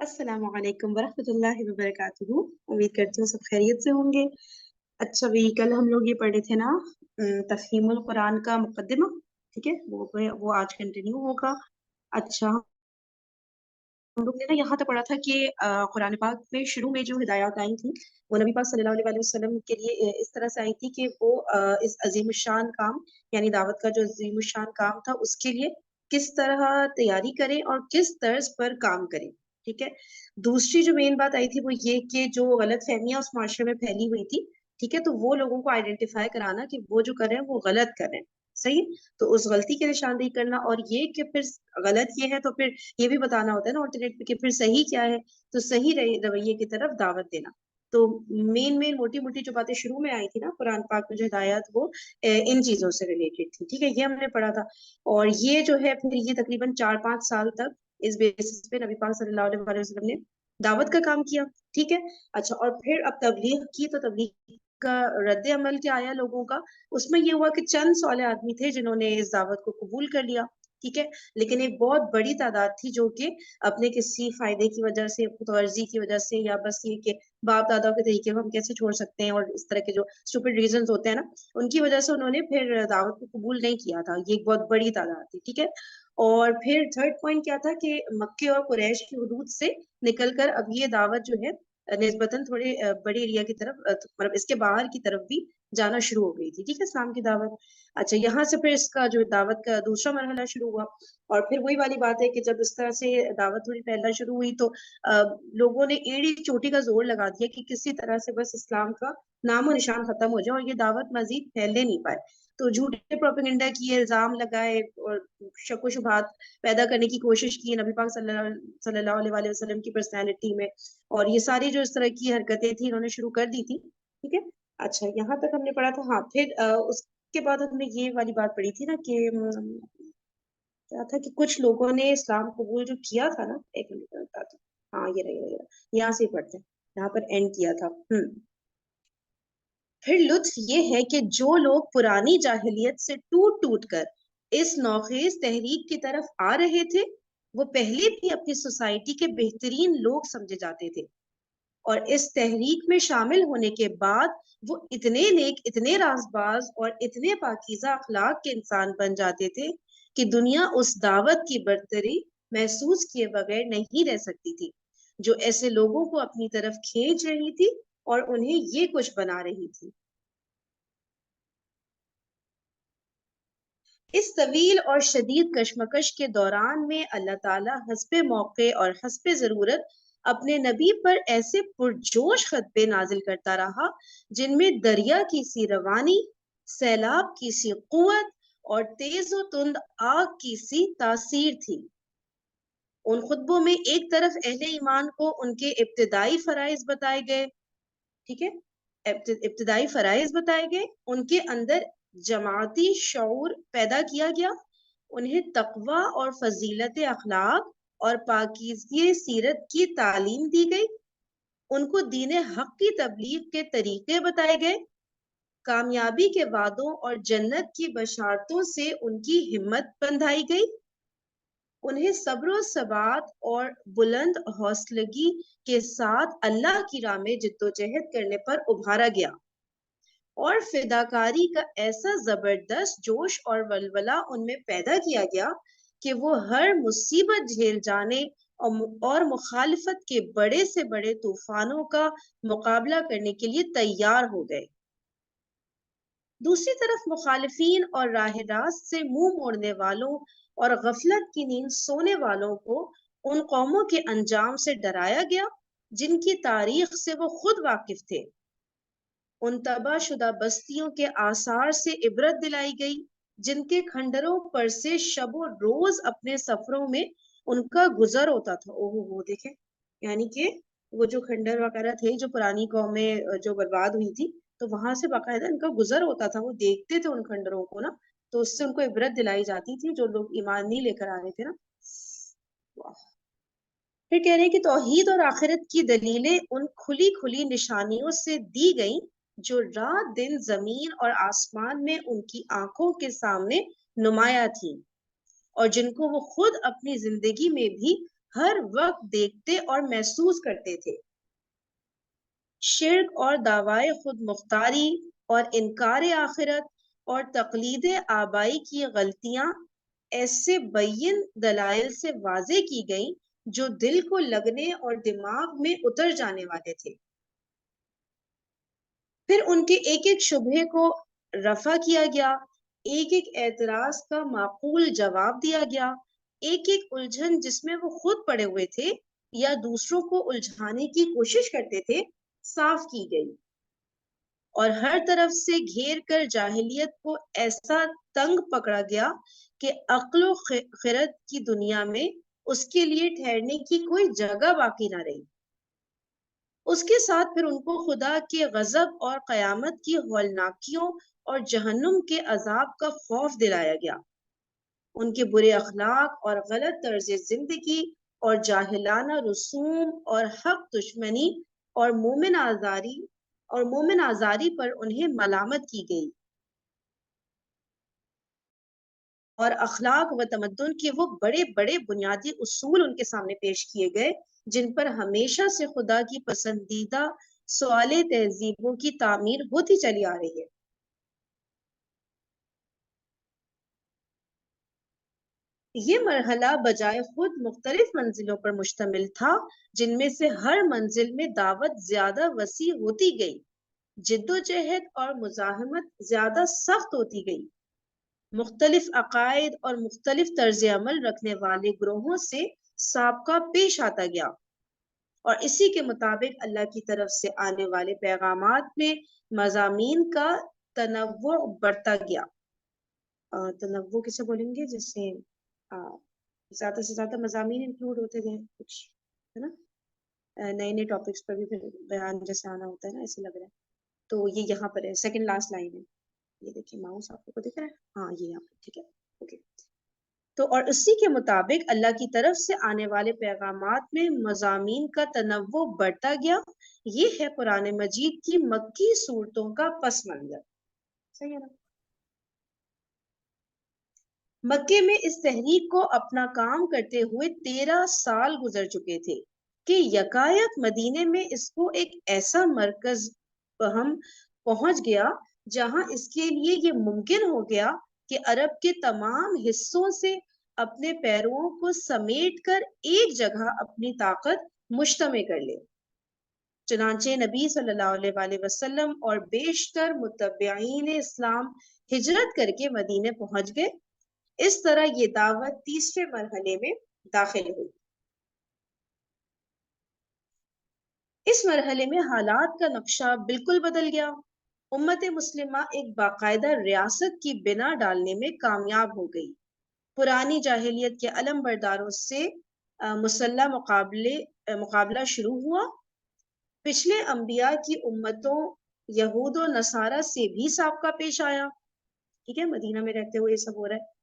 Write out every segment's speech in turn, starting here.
السلام علیکم ورحمۃ اللہ وبرکاتہ. امید کرتی ہوں سب خیریت سے ہوں گے. اچھا بھی کل ہم لوگ یہ پڑھے تھے نا، تفہیم القرآن کا مقدمہ. ٹھیک ہے، وہ آج کنٹینیو ہوگا. اچھا، ہم لوگ نے نا یہاں تک پڑھا تھا کہ قرآن پاک میں شروع میں جو ہدایات آئی تھیں وہ نبی پاک صلی اللہ علیہ وسلم کے لیے اس طرح سے آئی تھی کہ وہ اس عظیم الشان کام، یعنی دعوت کا جو عظیم الشان کام تھا، اس کے لیے کس طرح تیاری کریں اور کس طرز پر کام کریں. ٹھیک ہے. دوسری جو مین بات آئی تھی وہ یہ کہ جو غلط فہمیاں اس معاشرے میں پھیلی ہوئی تھی، ٹھیک ہے، تو وہ لوگوں کو آئیڈینٹیفائی کرانا کہ وہ جو کر رہے ہیں وہ غلط کر رہے ہیں. صحیح. تو اس غلطی کی نشاندہی کرنا، اور یہ کہ پھر غلط یہ ہے تو پھر یہ بھی بتانا ہوتا ہے نا آلٹرنیٹ پہ کہ پھر صحیح کیا ہے، تو صحیح رویے کی طرف دعوت دینا. تو مین موٹی موٹی جو باتیں شروع میں آئی تھی نا قرآن پاک میں جو ہدایات، وہ ان چیزوں سے ریلیٹڈ تھی. ٹھیک ہے، یہ ہم نے پڑھا تھا. اور یہ جو ہے پھر یہ تقریباً 4-5 سال تک اس بیسس پہ نبی پاک صلی اللہ علیہ وسلم نے دعوت کا کام کیا. ٹھیک ہے. اچھا، اور پھر اب تبلیغ کی، تو تبلیغ کا رد عمل کیا آیا لوگوں کا. اس میں یہ ہوا کہ چند صالح آدمی تھے جنہوں نے اس دعوت کو قبول کر لیا. ٹھیک ہے. لیکن ایک بہت بڑی تعداد تھی جو کہ اپنے کسی فائدے کی وجہ سے، خود غرضی کی وجہ سے، یا بس یہ کہ باپ دادا کے طریقے کو ہم کیسے چھوڑ سکتے ہیں، اور اس طرح کے جو اسٹوپڈ ریزنز ہوتے ہیں نا، ان کی وجہ سے انہوں نے پھر دعوت کو قبول نہیں کیا تھا. یہ ایک بہت بڑی تعداد تھی. ٹھیک ہے. اور پھر تھرڈ پوائنٹ کیا تھا کہ مکے اور قریش کی حدود سے نکل کر اب یہ دعوت جو ہے نسبتاً تھوڑے بڑے ایریا کی طرف، مطلب اس کے باہر کی طرف بھی جانا شروع ہو گئی تھی. ٹھیک ہے، اسلام کی دعوت. اچھا، یہاں سے پھر اس کا جو دعوت کا دوسرا مرحلہ شروع ہوا. اور پھر وہی والی بات ہے کہ جب اس طرح سے دعوت تھوڑی پھیلنا شروع ہوئی تو لوگوں نے ایڑی چوٹی کا زور لگا دیا کہ کسی طرح سے بس اسلام کا نام و نشان ختم ہو جائے اور یہ دعوت مزید پھیلنے نہیں پائے. تو جھوٹے پروپیگنڈا کیے، الزام لگائے اور شک و شبہات پیدا کرنے کی کوشش کی نبی پاک صلی اللہ علیہ وسلم کی پرسنالٹی میں. اور یہ ساری جو اس طرح کی حرکتیں تھیں انہوں نے شروع کر دی تھی. ٹھیک ہے. اچھا، یہاں تک ہم نے پڑھا تھا. ہاں، پھر اس کے بعد ہم نے یہ والی بات پڑھی تھی نا کہ کیا تھا کہ کچھ لوگوں نے اسلام قبول جو کیا تھا نا، ایک منٹ میں بتاتی ہوں. ہاں، یہ رہی یہاں سے ہی پڑھتے ہیں، یہاں پر اینڈ کیا تھا. پھر لطف یہ ہے کہ جو لوگ پرانی جاہلیت سے ٹوٹ ٹوٹ کر اس نوخیز تحریک کی طرف آ رہے تھے، وہ پہلے بھی اپنی سوسائٹی کے بہترین لوگ سمجھے جاتے تھے، اور اس تحریک میں شامل ہونے کے بعد وہ اتنے نیک، اتنے رازباز اور اتنے پاکیزہ اخلاق کے انسان بن جاتے تھے کہ دنیا اس دعوت کی برتری محسوس کیے بغیر نہیں رہ سکتی تھی جو ایسے لوگوں کو اپنی طرف کھینچ رہی تھی اور انہیں یہ کچھ بنا رہی تھی. اس طویل اور شدید کشمکش کے دوران میں اللہ تعالیٰ حسب موقع اور حسب ضرورت اپنے نبی پر ایسے پرجوش خطبے نازل کرتا رہا جن میں دریا کی سی روانی، سیلاب کی سی قوت اور تیز و تند آگ کی سی تاثیر تھی. ان خطبوں میں ایک طرف اہل ایمان کو ان کے ابتدائی فرائض بتائے گئے. ٹھیک ہے. ابتدائی فرائض بتائے گئے، ان کے اندر جماعتی شعور پیدا کیا گیا، انہیں تقوی اور فضیلت اخلاق اور پاکیزگی سیرت کی تعلیم دی گئی، ان کو دین حق کی تبلیغ کے طریقے بتائے گئے، کامیابی کے وعدوں اور جنت کی بشارتوں سے ان کی ہمت بندھائی گئی، انہیں صبر و ثبات اور بلند حوصلگی کے ساتھ اللہ کی راہ میں جدوجہد کرنے پر ابھارا گیا، اور فداکاری کا ایسا زبردست جوش اور ولولہ ان میں پیدا کیا گیا کہ وہ ہر مصیبت جھیل جانے اور مخالفت کے بڑے سے بڑے طوفانوں کا مقابلہ کرنے کے لیے تیار ہو گئے. دوسری طرف مخالفین اور راہ راست سے منہ موڑنے والوں اور غفلت کی نیند سونے والوں کو ان قوموں کے انجام سے ڈرایا گیا جن کی تاریخ سے وہ خود واقف تھے. ان تباہ شدہ بستیوں کے آثار سے عبرت دلائی گئی جن کے کھنڈروں پر سے شب و روز اپنے سفروں میں ان کا گزر ہوتا تھا. وہ دیکھیں، یعنی کہ وہ جو کھنڈر وغیرہ تھے جو پرانی قومیں جو برباد ہوئی تھی، تو وہاں سے باقاعدہ ان کا گزر ہوتا تھا، وہ دیکھتے تھے ان کھنڈروں کو نا، تو اس سے ان کو عبرت دلائی جاتی تھی جو لوگ ایمان نہیں لے کر آ رہے تھے نا. پھر کہہ رہے ہیں کہ توحید اور آخرت کی دلیلیں ان کھلی کھلی نشانیوں سے دی گئیں جو رات دن زمین اور آسمان میں ان کی آنکھوں کے سامنے نمایاں تھیں، اور جن کو وہ خود اپنی زندگی میں بھی ہر وقت دیکھتے اور محسوس کرتے تھے۔ شرک اور دعوائے خود مختاری اور انکار آخرت اور تقلید آبائی کی غلطیاں ایسے بین دلائل سے واضح کی گئیں جو دل کو لگنے اور دماغ میں اتر جانے والے تھے۔ پھر ان کے ایک ایک شبہے کو رفع کیا گیا، ایک ایک اعتراض کا معقول جواب دیا گیا، ایک ایک الجھن جس میں وہ خود پڑے ہوئے تھے یا دوسروں کو الجھانے کی کوشش کرتے تھے صاف کی گئی، اور ہر طرف سے گھیر کر جاہلیت کو ایسا تنگ پکڑا گیا کہ عقل و خرد کی دنیا میں اس کے لیے ٹھہرنے کی کوئی جگہ باقی نہ رہی۔ اس کے ساتھ پھر ان کو خدا کے غضب اور قیامت کی ہولناکیوں اور جہنم کے عذاب کا خوف دلایا گیا۔ ان کے برے اخلاق اور غلط طرز زندگی اور جاہلانہ رسوم اور حق دشمنی اور مومن آزاری پر انہیں ملامت کی گئی، اور اخلاق و تمدن کے وہ بڑے بڑے بنیادی اصول ان کے سامنے پیش کیے گئے جن پر ہمیشہ سے خدا کی پسندیدہ سوال تہذیبوں کی تعمیر ہوتی چلی آ رہی ہے۔ یہ مرحلہ بجائے خود مختلف منزلوں پر مشتمل تھا، جن میں سے ہر منزل میں دعوت زیادہ وسیع ہوتی گئی، جد و جہد اور مزاحمت زیادہ سخت ہوتی گئی، مختلف عقائد اور مختلف طرز عمل رکھنے والے گروہوں سے سابقہ پیش آتا گیا، اور اسی کے مطابق اللہ کی طرف سے آنے والے پیغامات میں مضامین کا تنوع بڑھتا گیا۔ تنوع کسے بولیں گے؟ جیسے زیادہ سے زیادہ مضامین انکلوڈ ہوتے گئے، کچھ ہے نا، نئے نئے ٹاپکس پر بھی پھر بیان جیسے آنا ہوتا ہے نا، ایسے لگ رہا ہے۔ تو یہ یہاں پر ہے، سیکنڈ لاسٹ لائن ہے، یہ دیکھیے ماؤس آپ کو دکھ رہا ہے، ہاں یہ یہاں پر، ٹھیک ہے، اوکے۔ تو اور اسی کے مطابق اللہ کی طرف سے آنے والے پیغامات میں مضامین کا تنوع بڑھتا گیا۔ یہ ہے قرآن مجید کی مکی صورتوں کا پس منظر، صحیح ہے نا۔ مکے میں اس تحریک کو اپنا کام کرتے ہوئے 13 سال گزر چکے تھے کہ یکایک مدینے میں اس کو ایک ایسا مرکز ہم پہنچ گیا جہاں اس کے لیے یہ ممکن ہو گیا کہ عرب کے تمام حصوں سے اپنے پیرووں کو سمیٹ کر ایک جگہ اپنی طاقت مجتمع کر لے۔ چنانچہ نبی صلی اللہ علیہ وآلہ وسلم اور بیشتر متبعین اسلام ہجرت کر کے مدینے پہنچ گئے۔ اس طرح یہ دعوت تیسرے مرحلے میں داخل ہوئی۔ اس مرحلے میں حالات کا نقشہ بالکل بدل گیا۔ امت مسلمہ ایک باقاعدہ ریاست کی بنا ڈالنے میں کامیاب ہو گئی۔ پرانی جاہلیت کے علم برداروں سے مسلح مقابلہ شروع ہوا۔ پچھلے انبیاء کی امتوں یہود و نصارہ سے بھی سابقہ پیش آیا، ٹھیک ہے، مدینہ میں رہتے ہوئے یہ سب ہو رہا ہے۔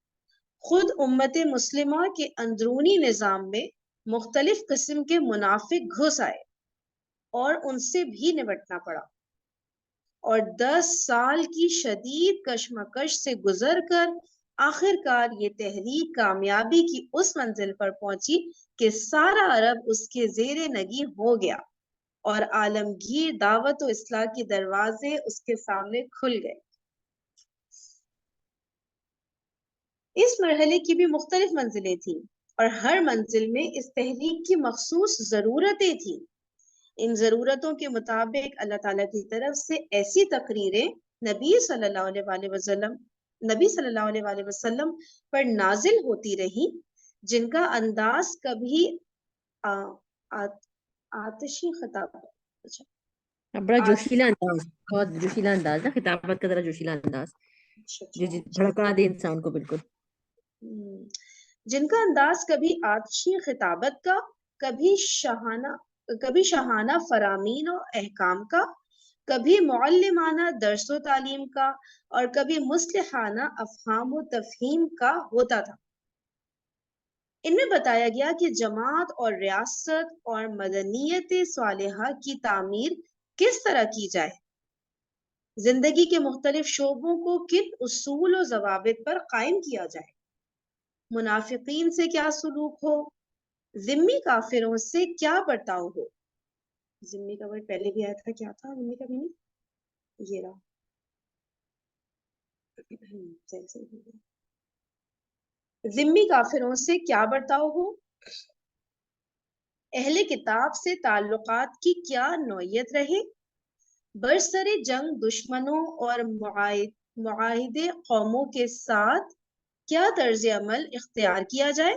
خود امت مسلمہ کے اندرونی نظام میں مختلف قسم کے منافق گھس آئے اور ان سے بھی نمٹنا پڑا، اور 10 سال کی شدید کشمکش سے گزر کر آخر کار یہ تحریک کامیابی کی اس منزل پر پہنچی کہ سارا عرب اس کے زیر نگی ہو گیا اور عالمگیر دعوت و اصلاح کے دروازے اس کے سامنے کھل گئے۔ اس مرحلے کی بھی مختلف منزلیں تھیں، اور ہر منزل میں اس تحریک کی مخصوص ضرورتیں تھیں۔ ان ضرورتوں کے مطابق اللہ تعالیٰ کی طرف سے ایسی تقریریں نبی صلی اللہ علیہ وسلم پر نازل ہوتی رہی جن کا انداز کبھی آتشی خطاب، بڑا جوشیلا انداز، بہت جوشیلا انداز نا، خطابت کا ذرا جوشیلا انداز جو بھڑکا دے انسان کو، بالکل جن کا انداز کبھی آتشی خطابت کا، کبھی شاہانہ فرامین و احکام کا، کبھی معلمانہ درس و تعلیم کا، اور کبھی مصلحانہ افہام و تفہیم کا ہوتا تھا۔ ان میں بتایا گیا کہ جماعت اور ریاست اور مدنیت صالحہ کی تعمیر کس طرح کی جائے، زندگی کے مختلف شعبوں کو کن اصول و ضوابط پر قائم کیا جائے، منافقین سے کیا سلوک ہو، ذمی کافروں سے کیا برتاؤ ہو. ذمی کا ورڈ پہلے بھی آیا تھا, کیا تھا ذمی کا میننگ؟ یہ رہا. ذمی کافروں سے کیا برتاؤ ہو, اہل کتاب سے تعلقات کی کیا نوعیت رہے, برسر جنگ دشمنوں اور معاہدے قوموں کے ساتھ کیا طرز عمل اختیار کیا جائے,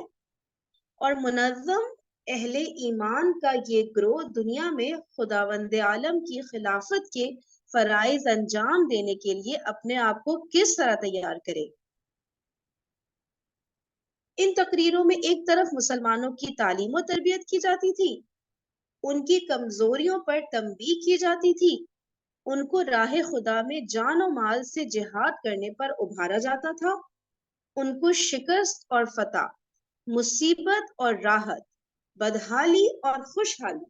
اور منظم اہل ایمان کا یہ گروہ دنیا میں خداوند عالم کی خلافت کے فرائض انجام دینے کے لیے اپنے آپ کو کس طرح تیار کرے. ان تقریروں میں ایک طرف مسلمانوں کی تعلیم و تربیت کی جاتی تھی, ان کی کمزوریوں پر تنبیہ کی جاتی تھی, ان کو راہ خدا میں جان و مال سے جہاد کرنے پر ابھارا جاتا تھا, ان کو شکست اور فتح, مصیبت اور راحت, بدحالی اور خوشحالی,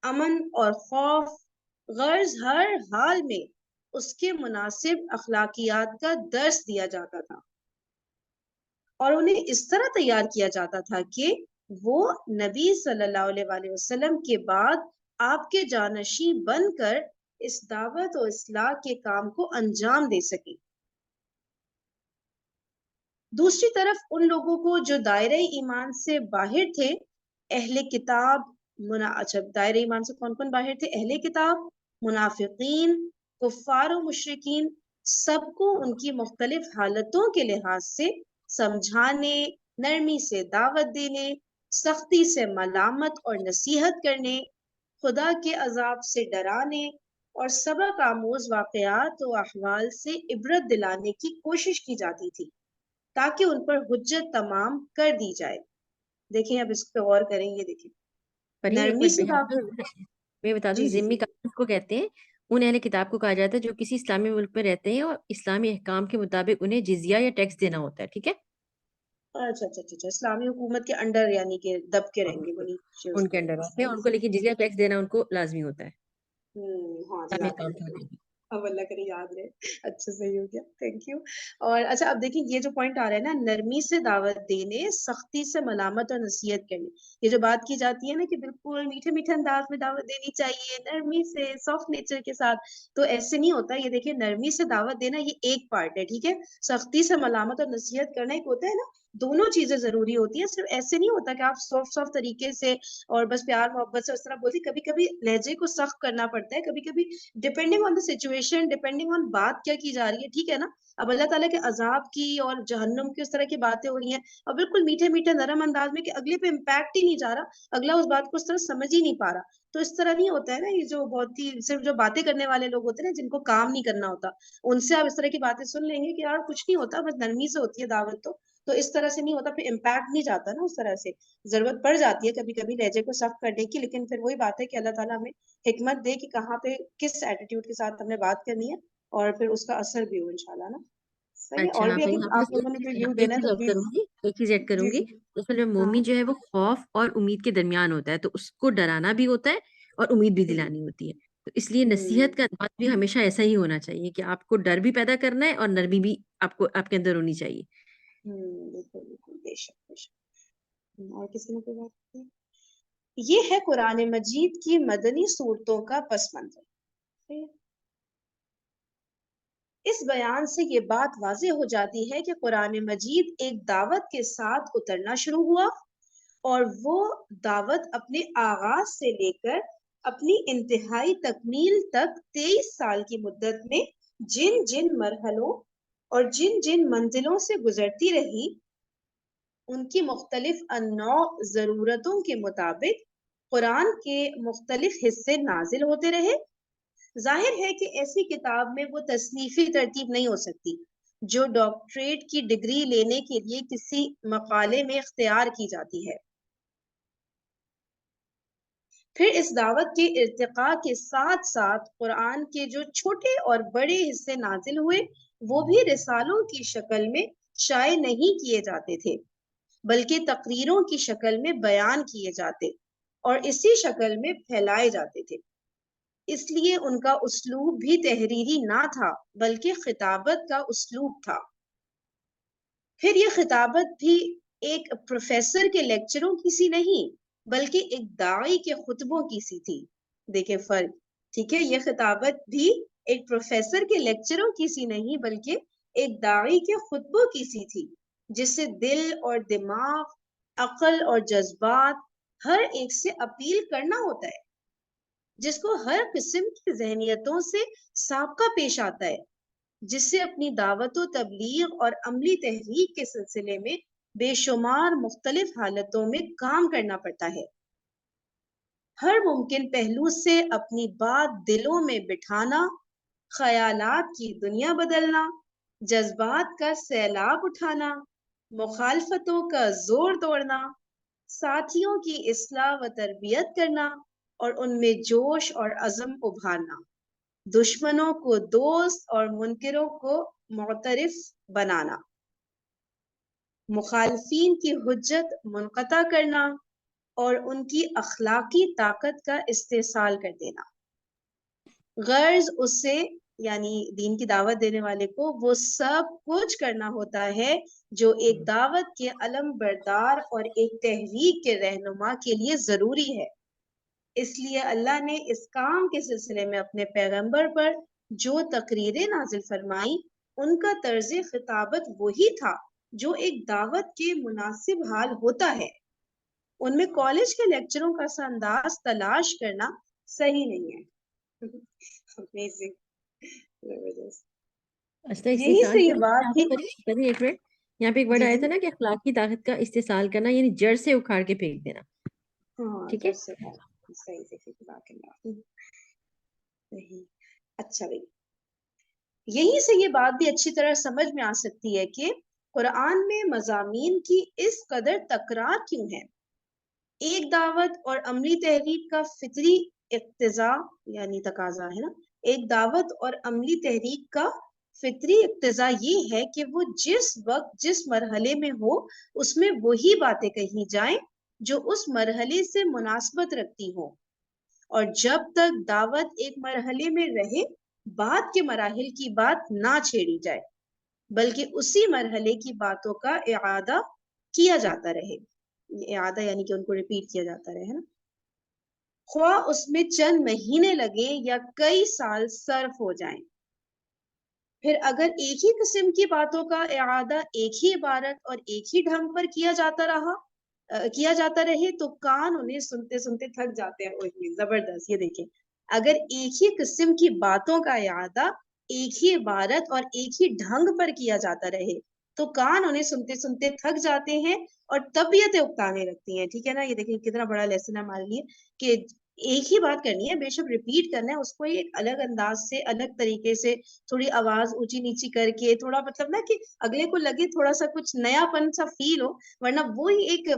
امن اور خوف, غرض ہر حال میں اس کے مناسب اخلاقیات کا درس دیا جاتا تھا, اور انہیں اس طرح تیار کیا جاتا تھا کہ وہ نبی صلی اللہ علیہ وآلہ وسلم کے بعد آپ کے جانشین بن کر اس دعوت و اصلاح کے کام کو انجام دے سکیں. دوسری طرف ان لوگوں کو جو دائرہ ایمان سے باہر تھے, اہل کتاب دائرہ ایمان سے کون کون باہر تھے؟ اہل کتاب, منافقین, کفار و مشرکین, سب کو ان کی مختلف حالتوں کے لحاظ سے سمجھانے, نرمی سے دعوت دینے, سختی سے ملامت اور نصیحت کرنے, خدا کے عذاب سے ڈرانے اور سبق آموز واقعات و احوال سے عبرت دلانے کی کوشش کی جاتی تھی تاکہ ان پر حجت تمام کر دی جائے. دیکھیں اب اس پہ غور کریں گے. دیکھیں نرمی سے میں بتا دوں, جی ذمی کافر کو کہتے ہیں ان اہل کتاب کو کہا جاتا ہے جو کسی اسلامی ملک میں رہتے ہیں اور اسلامی احکام کے مطابق انہیں جزیہ یا ٹیکس دینا ہوتا ہے. ٹھیک ہے, اچھا اچھا اچھا, اسلامی حکومت کے انڈر یعنی کہ دب کے رہیں گے وہ نیچے اس ان کے کے. انڈر رہتے ہیں, ان کو لیکن جزیہ ٹیکس دینا ان کو لازمی ہوتا ہے. ہاں اسلامی جزاک احکام اللہ کے خیر, مطابق. اب اللہ کرے یاد رہے. اچھا صحیح ہو گیا, تھینک یو. اور اچھا اب دیکھیں یہ جو پوائنٹ آ رہا ہے نا, نرمی سے دعوت دینے, سختی سے ملامت اور نصیحت کرنے, یہ جو بات کی جاتی ہے نا کہ بالکل میٹھے میٹھے انداز میں دعوت دینی چاہیے, نرمی سے, سافٹ نیچر کے ساتھ, تو ایسے نہیں ہوتا. یہ دیکھیں نرمی سے دعوت دینا یہ ایک پارٹ ہے, ٹھیک ہے. سختی سے ملامت اور نصیحت کرنا ایک ہوتا ہے نا, دونوں چیزیں ضروری ہوتی ہیں. صرف ایسے نہیں ہوتا کہ آپ سافٹ طریقے سے اور بس پیار محبت سے اس طرح بولتی. کبھی کبھی لہجے کو سخت کرنا پڑتا ہے, کبھی کبھی depending on the situation, depending on بات کیا کی جا رہی ہے, ٹھیک ہے نا. اب اللہ تعالیٰ کے عذاب کی اور جہنم کی اس طرح کی باتیں ہو رہی ہیں, اور بالکل میٹھے میٹھے نرم انداز میں کہ اگلے پہ امپیکٹ ہی نہیں جا رہا, اگلا اس بات کو اس طرح سمجھ ہی نہیں پا رہا. تو اس طرح نہیں ہوتا ہے نا. یہ جو بہت ہی صرف جو باتیں کرنے والے لوگ ہوتے ہیں نا, جن کو کام نہیں کرنا ہوتا, ان سے آپ اس طرح کی باتیں سن لیں گے کہ یار کچھ نہیں ہوتا, بس نرمی سے ہوتی ہے دعوت. تو اس طرح سے نہیں ہوتا, پھر امپیکٹ نہیں جاتا نا اس طرح سے. ضرورت پڑ جاتی ہے کبھی کبھی لہجے کو سخت کرنے کی, لیکن پھر وہی بات ہے کہ اللہ تعالیٰ ہمیں حکمت دے کہ کہاں پہ کس ایٹیٹیوڈ کے ساتھ ہم نے بات کرنی ہے, اور پھر اس کا اثر بھی ہو انشاءاللہ نا. صحیح ہے. اچھا, اور ہاں بھی پھر اگر یہاں آپ لوگوں نے کوئی ویو ایک دینا ہے چیز تو ایڈ پلیز. کروں گی, ایک چیز ایڈ کروں جی گی. جی اس میں جو ہاں مومن جو ہے وہ خوف اور امید کے درمیان ہوتا ہے, تو اس کو ڈرانا بھی ہوتا ہے اور امید بھی دلانی ہوتی ہے. تو اس لیے نصیحت کا انداز بھی ہمیشہ ایسا ہی ہونا چاہیے کہ آپ کو ڈر بھی پیدا کرنا ہے اور نرمی بھی آپ کے اندر ہونی چاہیے. بالکل بالکل, بے شک بے شک. اور کسی نے کوئی بات کی؟ یہ ہے قرآن مجید کی مدنی صورتوں کا پس منظر. اس بیان سے یہ بات واضح ہو جاتی ہے کہ قرآن مجید ایک دعوت کے ساتھ اترنا شروع ہوا, اور وہ دعوت اپنے آغاز سے لے کر اپنی انتہائی تکمیل تک 23 سال کی مدت میں جن جن مرحلوں اور جن جن منزلوں سے گزرتی رہی, ان کی مختلف انواع ضرورتوں کے مطابق قرآن کے مختلف حصے نازل ہوتے رہے. ظاہر ہے کہ ایسی کتاب میں وہ تصنیفی ترتیب نہیں ہو سکتی جو ڈاکٹریٹ کی ڈگری لینے کے لیے کسی مقالے میں اختیار کی جاتی ہے. پھر اس دعوت کے ارتقاء کے ساتھ ساتھ قرآن کے جو چھوٹے اور بڑے حصے نازل ہوئے, وہ بھی رسالوں کی شکل میں شائع نہیں کیے جاتے تھے, بلکہ تقریروں کی شکل میں بیان کیے جاتے اور اسی شکل میں پھیلائے جاتے تھے. اس لیے ان کا اسلوب بھی تحریری نہ تھا بلکہ خطابت کا اسلوب تھا. پھر یہ خطابت بھی ایک پروفیسر کے لیکچروں کی سی نہیں بلکہ ایک داعی کے خطبوں کی سی تھی. دیکھیں فرق, ٹھیک ہے, یہ خطابت بھی ایک پروفیسر کے لیکچروں کی سی نہیں بلکہ ایک داعی کے خطبوں کی سی تھی, جس سے دل اور دماغ, عقل اور جذبات ہر ایک سے اپیل کرنا ہوتا ہے, جس کو ہر قسم کی ذہنیتوں سے سابقہ پیش آتا ہے, جس سے اپنی دعوت و تبلیغ اور عملی تحریک کے سلسلے میں بے شمار مختلف حالتوں میں کام کرنا پڑتا ہے. ہر ممکن پہلو سے اپنی بات دلوں میں بٹھانا, خیالات کی دنیا بدلنا, جذبات کا سیلاب اٹھانا, مخالفتوں کا زور توڑنا, ساتھیوں کی اصلاح و تربیت کرنا اور ان میں جوش اور عزم ابھارنا, دشمنوں کو دوست اور منکروں کو معترف بنانا, مخالفین کی حجت منقطع کرنا اور ان کی اخلاقی طاقت کا استحصال کر دینا. غرض اس سے یعنی دین کی دعوت دینے والے کو وہ سب کچھ کرنا ہوتا ہے جو ایک دعوت کے علم بردار اور ایک تحریک کے رہنما کے لیے ضروری ہے. اس لیے اللہ نے اس کام کے سلسلے میں اپنے پیغمبر پر جو تقریریں نازل فرمائی ان کا طرز خطابت وہی تھا جو ایک دعوت کے مناسب حال ہوتا ہے. ان میں کالج کے لیکچروں کا سا انداز تلاش کرنا صحیح نہیں ہے. یہی سے یہ بات تھی. ایک منٹ, یہاں پہ ایک ورڈ جی آیا جی تھا نا کہ اخلاقی طاقت کا استحصال کرنا, یعنی جڑ سے اکھاڑ کے پھینک دینا. ہاں ٹھیک ہے, صحیح صحیح. اچھا بھائی, یہی سے یہ بات بھی اچھی طرح سمجھ میں آ سکتی ہے کہ قرآن میں مضامین کی اس قدر تکرار کیوں ہے. ایک دعوت اور عملی تحریک کا فطری اقتضا یعنی تقاضا ہے نا, ایک دعوت اور عملی تحریک کا فطری اقتضا یہ ہے کہ وہ جس وقت جس مرحلے میں ہو اس میں وہی باتیں کہی جائیں جو اس مرحلے سے مناسبت رکھتی ہوں, اور جب تک دعوت ایک مرحلے میں رہے بعد کے مراحل کی بات نہ چھیڑی جائے بلکہ اسی مرحلے کی باتوں کا اعادہ کیا جاتا رہے. اعادہ یعنی کہ ان کو ریپیٹ کیا جاتا رہے نا, خواہ اس میں چند مہینے لگے یا کئی سال صرف ہو جائیں. پھر اگر ایک ہی قسم کی باتوں کا اعادہ ایک ہی عبارت اور ایک ہی ڈھنگ پر کیا جاتا رہے تو کان انہیں سنتے سنتے تھک جاتے ہیں. زبردست, یہ دیکھیں, اگر ایک ہی قسم کی باتوں کا اعادہ ایک ہی عبارت اور ایک ہی ڈھنگ پر کیا جاتا رہے تو کان انہیں سنتے سنتے تھک جاتے ہیں اور طبیعتیں اکتانے لگتی ہیں. ٹھیک ہے نا, یہ دیکھیں کتنا بڑا لیسن ہے ہمارے لیے کہ ایک ہی بات کرنی ہے, بے شک ریپیٹ کرنا ہے اس کو ایک الگ انداز سے, الگ طریقے سے, تھوڑی آواز اونچی نیچی کر کے, تھوڑا مطلب نا کہ اگلے کو لگے تھوڑا سا کچھ نیا پن سا فیل ہو, ورنہ وہی ایک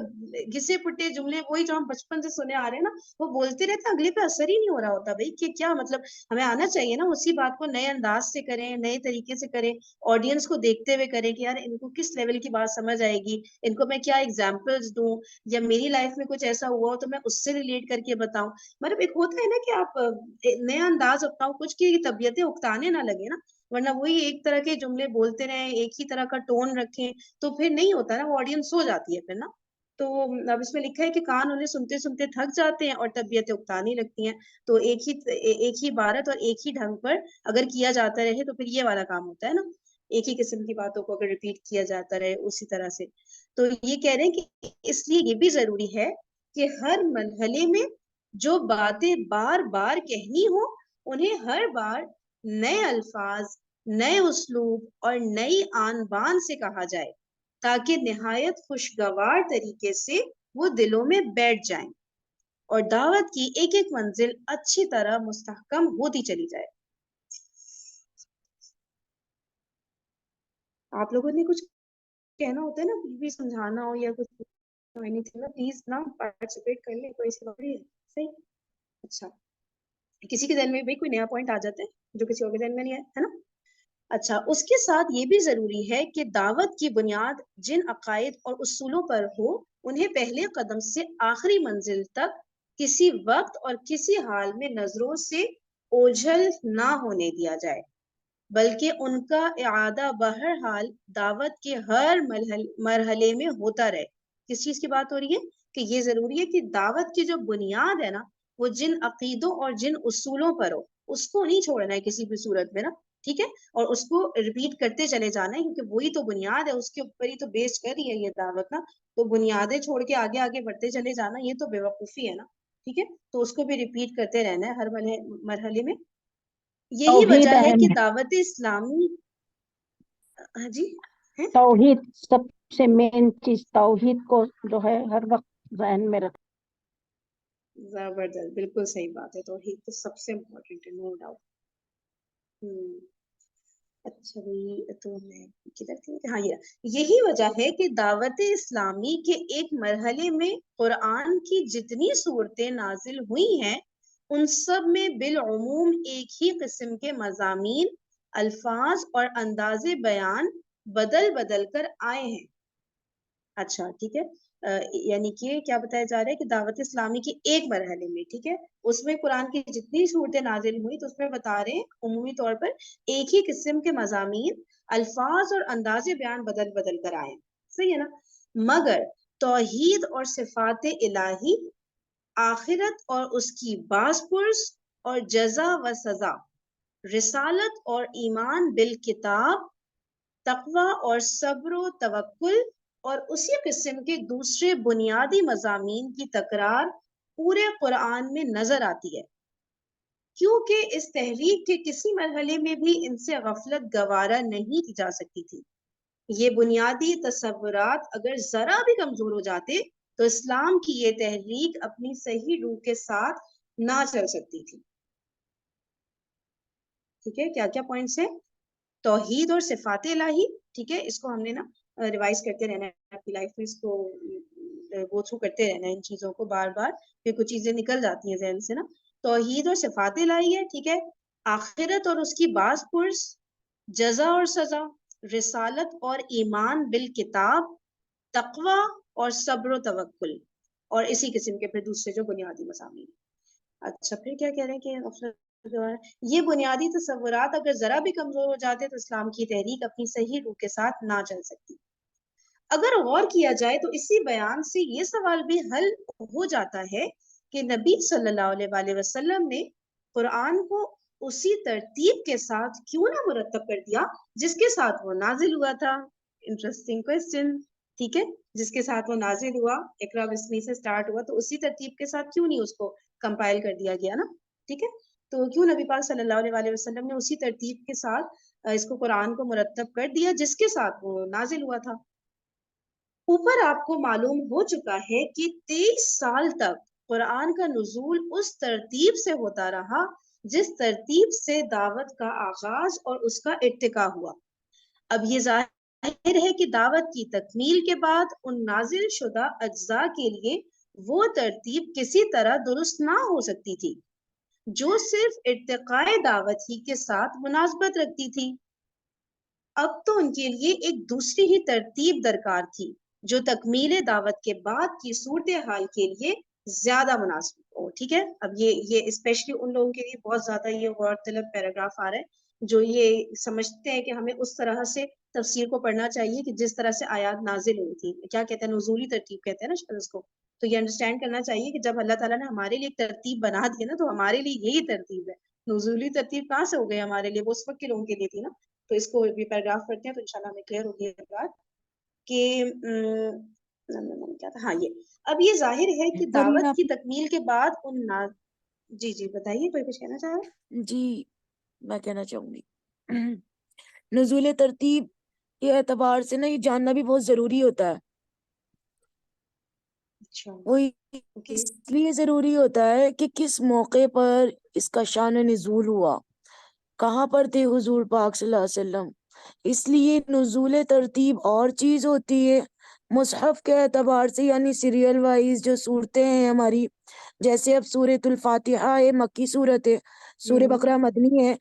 گھسے پٹے جملے وہی جو ہم بچپن سے سنے آ رہے ہیں نا وہ بولتے رہتے ہیں, اگلے پہ اثر ہی نہیں ہو رہا ہوتا. بھائی کہ کیا مطلب, ہمیں آنا چاہیے نا اسی بات کو نئے انداز سے کریں, نئے طریقے سے کریں, آڈینس کو دیکھتے ہوئے کریں کہ یار ان کو کس لیول کی بات سمجھ آئے گی, ان کو میں کیا ایگزامپلس دوں, یا میری لائف میں کچھ ایسا ہوا ہو تو میں اس سے ریلیٹ کر کے بتاؤں. مطلب ایک ہوتا ہے نا کہ آپ نیا انداز اپناؤ, کچھ کی طبیعتیں اکتانے نہ لگے نا, ورنہ وہی ایک طرح کے جملے بولتے رہیں, ایک ہی طرح کا ٹون رکھیں تو پھر نہیں ہوتا نا, وہ آڈینس ہو جاتی ہے پھر نا. تو اب اس میں لکھا ہے کہ کان انہیں سنتے سنتے تھک جاتے ہیں اور طبیعتیں اکتانے لگتی ہیں. تو ایک ہی عبارت اور ایک ہی ڈھنگ پر اگر کیا جاتا رہے تو پھر یہ والا کام ہوتا ہے نا, ایک ہی قسم کی باتوں کو اگر ریپیٹ کیا جاتا رہے اسی طرح سے. تو یہ کہہ رہے ہیں کہ اس لیے یہ بھی ضروری ہے کہ ہر مرحلے میں جو باتیں بار بار کہنی ہو انہیں ہر بار نئے الفاظ, نئے اسلوب اور نئی آن بان سے کہا جائے تاکہ نہایت خوشگوار طریقے سے وہ دلوں میں بیٹھ جائیں اور دعوت کی ایک ایک منزل اچھی طرح مستحکم ہوتی چلی جائے. آپ لوگوں نے کچھ کہنا ہوتا ہے نا, کچھ بھی سمجھانا ہو یا کچھ پلیز نا پارٹیسپیٹ کر لیں, کوئی سی بات نہیں ہے. صحیح, اچھا, کسی کے ذہن میں بھی کوئی نیا پوائنٹ آ جاتا ہے جو کسی اور کے ذہن میں نہیں ہے نا. اچھا, اس کے ساتھ یہ بھی ضروری ہے کہ دعوت کی بنیاد جن عقائد اور اصولوں پر ہو انہیں پہلے قدم سے آخری منزل تک کسی وقت اور کسی حال میں نظروں سے اوجھل نہ ہونے دیا جائے. بلکہ ان کا اعادہ بہرحال دعوت کے ہر مرحلے میں ہوتا رہے. کس چیز کی بات ہو رہی ہے؟ کہ یہ ضروری ہے کہ دعوت کی جو بنیاد ہے نا وہ جن عقیدوں اور جن اصولوں پر ہو اس کو نہیں چھوڑنا ہے کسی بھی صورت میں نا. ٹھیک ہے، اور اس کو ریپیٹ کرتے چلے جانا ہے کیونکہ وہی تو بنیاد ہے، اس کے اوپر ہی تو بیس کر رہی ہے یہ دعوت نا. تو بنیادیں چھوڑ کے آگے آگے بڑھتے چلے جانا یہ تو بے وقوفی ہے نا. ٹھیک ہے، تو اس کو بھی ریپیٹ کرتے رہنا ہے ہر مرحلے میں. یہی توحید وجہ ہے اہم کہ ہے. دعوت اسلامی ہاں جی ہے توحید سب سے مین چیز، توحید کو جو ہے ہر وقت ذہن میں رکھ. زبردست، بالکل صحیح بات ہے. توحید تو سب سے امپورٹنٹ ہے، نو ڈاؤٹ. اچھا بھائی تو میں کدھر تھی؟ ہاں یہی وجہ ہے کہ دعوت اسلامی کے ایک مرحلے میں قرآن کی جتنی صورتیں نازل ہوئی ہیں ان سب میں بالعموم ایک ہی قسم کے مضامین، الفاظ اور انداز بیان بدل بدل کر آئے ہیں. اچھا ٹھیک ہے، یعنی کہ کیا بتایا جا رہا ہے کہ دعوت اسلامی کی ایک مرحلے میں، ٹھیک ہے، اس میں قرآن کی جتنی صورتیں نازل ہوئی تو اس میں بتا رہے ہیں عمومی طور پر ایک ہی قسم کے مضامین، الفاظ اور انداز بیان بدل بدل کر آئے. صحیح ہے نا؟ مگر توحید اور صفات الہی، آخرت اور اس کی باز پرس اور جزا و سزا، رسالت اور ایمان بالکتاب، تقوی اور صبر و توکل اور اسی قسم کے دوسرے بنیادی مضامین کی تکرار پورے قرآن میں نظر آتی ہے. کیونکہ اس تحریک کے کسی مرحلے میں بھی ان سے غفلت گوارا نہیں کی جا سکتی تھی. یہ بنیادی تصورات اگر ذرا بھی کمزور ہو جاتے تو اسلام کی یہ تحریک اپنی صحیح روح کے ساتھ نہ چل سکتی تھی. ٹھیک ہے، کیا کیا پوائنٹس ہیں؟ توحید اور صفات الہی، ٹھیک ہے، اس کو ہم نے نا ریوائز کرتے رہنا ہے اپنی لائف میں، اس کو گو تھرو کرتے رہنا ہے ان چیزوں کو بار بار، پھر کچھ چیزیں نکل جاتی ہیں ذہن سے نا. توحید اور صفات الہی ہے، ٹھیک ہے، آخرت اور اس کی باز پرس، جزا اور سزا، رسالت اور ایمان بالکتاب، تقوی اور صبر و توکل اور اسی قسم کے پھر دوسرے جو بنیادی مضامین. اچھا پھر کیا کہہ رہے ہیں کہ یہ بنیادی تصورات اگر ذرا بھی کمزور ہو جاتے تو اسلام کی تحریک اپنی صحیح روح کے ساتھ نہ چل سکتی. اگر غور کیا جائے تو اسی بیان سے یہ سوال بھی حل ہو جاتا ہے کہ نبی صلی اللہ علیہ وآلہ وسلم نے قرآن کو اسی ترتیب کے ساتھ کیوں نہ مرتب کر دیا جس کے ساتھ وہ نازل ہوا تھا. Interesting question. ٹھیک ہے، جس کے ساتھ وہ نازل ہوا، اقرا بسمی سے سٹارٹ ہوا، تو اسی ترتیب کے ساتھ کیوں نہیں اس کو کمپائل کر دیا گیا نا. ٹھیک ہے، تو کیوں نبی پاک صلی اللہ علیہ وآلہ وسلم نے اسی ترتیب کے ساتھ اس کو قرآن کو مرتب کر دیا جس کے ساتھ وہ نازل ہوا تھا. اوپر آپ کو معلوم ہو چکا ہے کہ 23 سال تک قرآن کا نزول اس ترتیب سے ہوتا رہا جس ترتیب سے دعوت کا آغاز اور اس کا ارتقا ہوا. اب یہ ظاہر ہے کہ دعوت کی تکمیل کے بعد ان نازل شدہ اجزاء کے لیے وہ ترتیب کسی طرح درست نہ ہو سکتی تھی جو صرف ارتقاء دعوت ہی کے ساتھ مناسبت رکھتی تھی. اب تو ان کے لیے ایک دوسری ہی ترتیب درکار تھی جو تکمیل دعوت کے بعد کی صورتحال کے لیے زیادہ مناسب ہو. ٹھیک ہے، اب یہ اسپیشلی ان لوگوں کے لیے بہت زیادہ یہ غور طلب پیراگراف آ رہا ہے جو یہ سمجھتے ہیں کہ ہمیں اس طرح سے تفسیر کو پڑھنا چاہیے کہ جس طرح سے آیات نازل ہوئی تھی. کیا کہتے ہیں، نزولی ترتیب کہتے ہیں نا شاید اس کو. تو یہ انڈرسٹینڈ کرنا چاہیے کہ جب اللہ تعالیٰ نے ہمارے لیے ایک ترتیب بنا دی نا تو ہمارے لیے یہی ترتیب ہے. نزولی ترتیب کہاں سے ہو گئی ہمارے لیے؟ وہ اس وقت کے لوگوں کے لیے تھی نا. تو اس کو بھی پیراگراف پڑھتے ہیں تو انشاءاللہ ہمیں کلیئر ہوگی یہ بات کہ کیا تھا. ہاں اب یہ ظاہر ہے کہ کریم دعوت آپ. کی تکمیل کے بعد جی بتائیے، کوئی کچھ کہنا چاہ رہا ہے؟ جی میں کہنا چاہوں گی نزول ترتیب کے اعتبار سے نا یہ جاننا بھی بہت ضروری ہوتا ہے. اچھا وہ اوکے. اس لیے ضروری ہوتا ہے کہ کس موقع پر اس کا شان نزول ہوا، کہاں پر تھے حضور پاک صلی اللہ علیہ وسلم. اس لیے نزول ترتیب اور چیز ہوتی ہے مصحف کے اعتبار سے، یعنی سیریل وائز جو صورتیں ہیں ہماری، جیسے اب سورۃ الفاتحہ ہے، مکی صورت ہے، سورہ بقرہ مدنی ہے.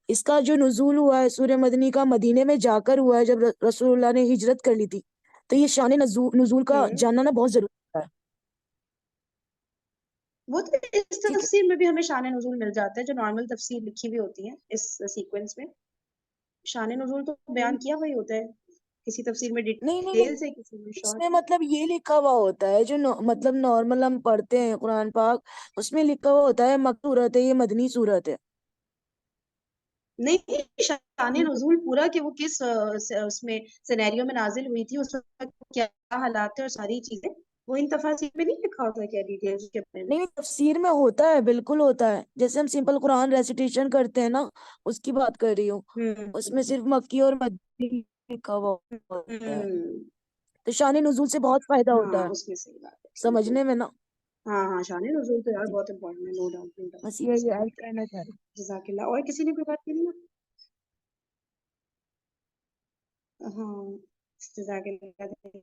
اس کا جو نزول ہوا ہے سورہ مدنی کا مدینے میں جا کر ہوا ہے جب رسول اللہ نے ہجرت کر لی تھی. تو یہ شان نزول کا جاننا نا بہت ضروری ہے. وہ تو اس ٹھیک ہے، تفسیر میں بھی ہمیں شان نزول مل جاتا ہے جو نارمل تفسیر لکھی ہوئی ہوتی ہے اس سیکوینس میں. شان نزول تو بیان کیا وہی ہوتا ہے، کسی تفسیر میں نہیں نہیں ڈیٹیل نہیں، سے، کسی میں اس شارٹ. میں مطلب یہ لکھا ہوا ہوتا ہے جو مطلب نارمل ہم پڑھتے ہیں قرآن پاک، اس میں لکھا ہوا ہوتا ہے مکی صورت ہے، یہ مدنی صورت ہے. نہیں، شان نزول پورا کہ وہ کس اس میں سینیریو میں نازل ہوئی تھی، اس وقت کیا حالات تھے اور ساری چیزیں، وہ ان تفاصیر میں نہیں لکھا ہوتا کیا ڈیٹیلز کے بارے میں؟ نہیں، تفسیر میں ہوتا ہے، بالکل ہوتا ہے. جیسے ہم سمپل قرآن ریسیٹیشن کرتے ہیں نا، اس کی بات کر رہی ہوں. اس میں صرف مکی اور مدنی لکھا ہوا ہوتا ہے. تو شان نزول سے بہت فائدہ ہوتا ہاں ہے اس میں صحیح بات ہے. سمجھنے میں نا. ہاں ہاں، شان نزول تو یار جی، بہت امپورٹنٹ ہے، نو ڈاؤٹ. بس یہ صحیح ایڈ بات ہے. کرنا چاہ رہی ہوں. جزاک اللہ. اور کسی نے کوئی بات کی نہیں؟ ہاں، جزاک اللہ.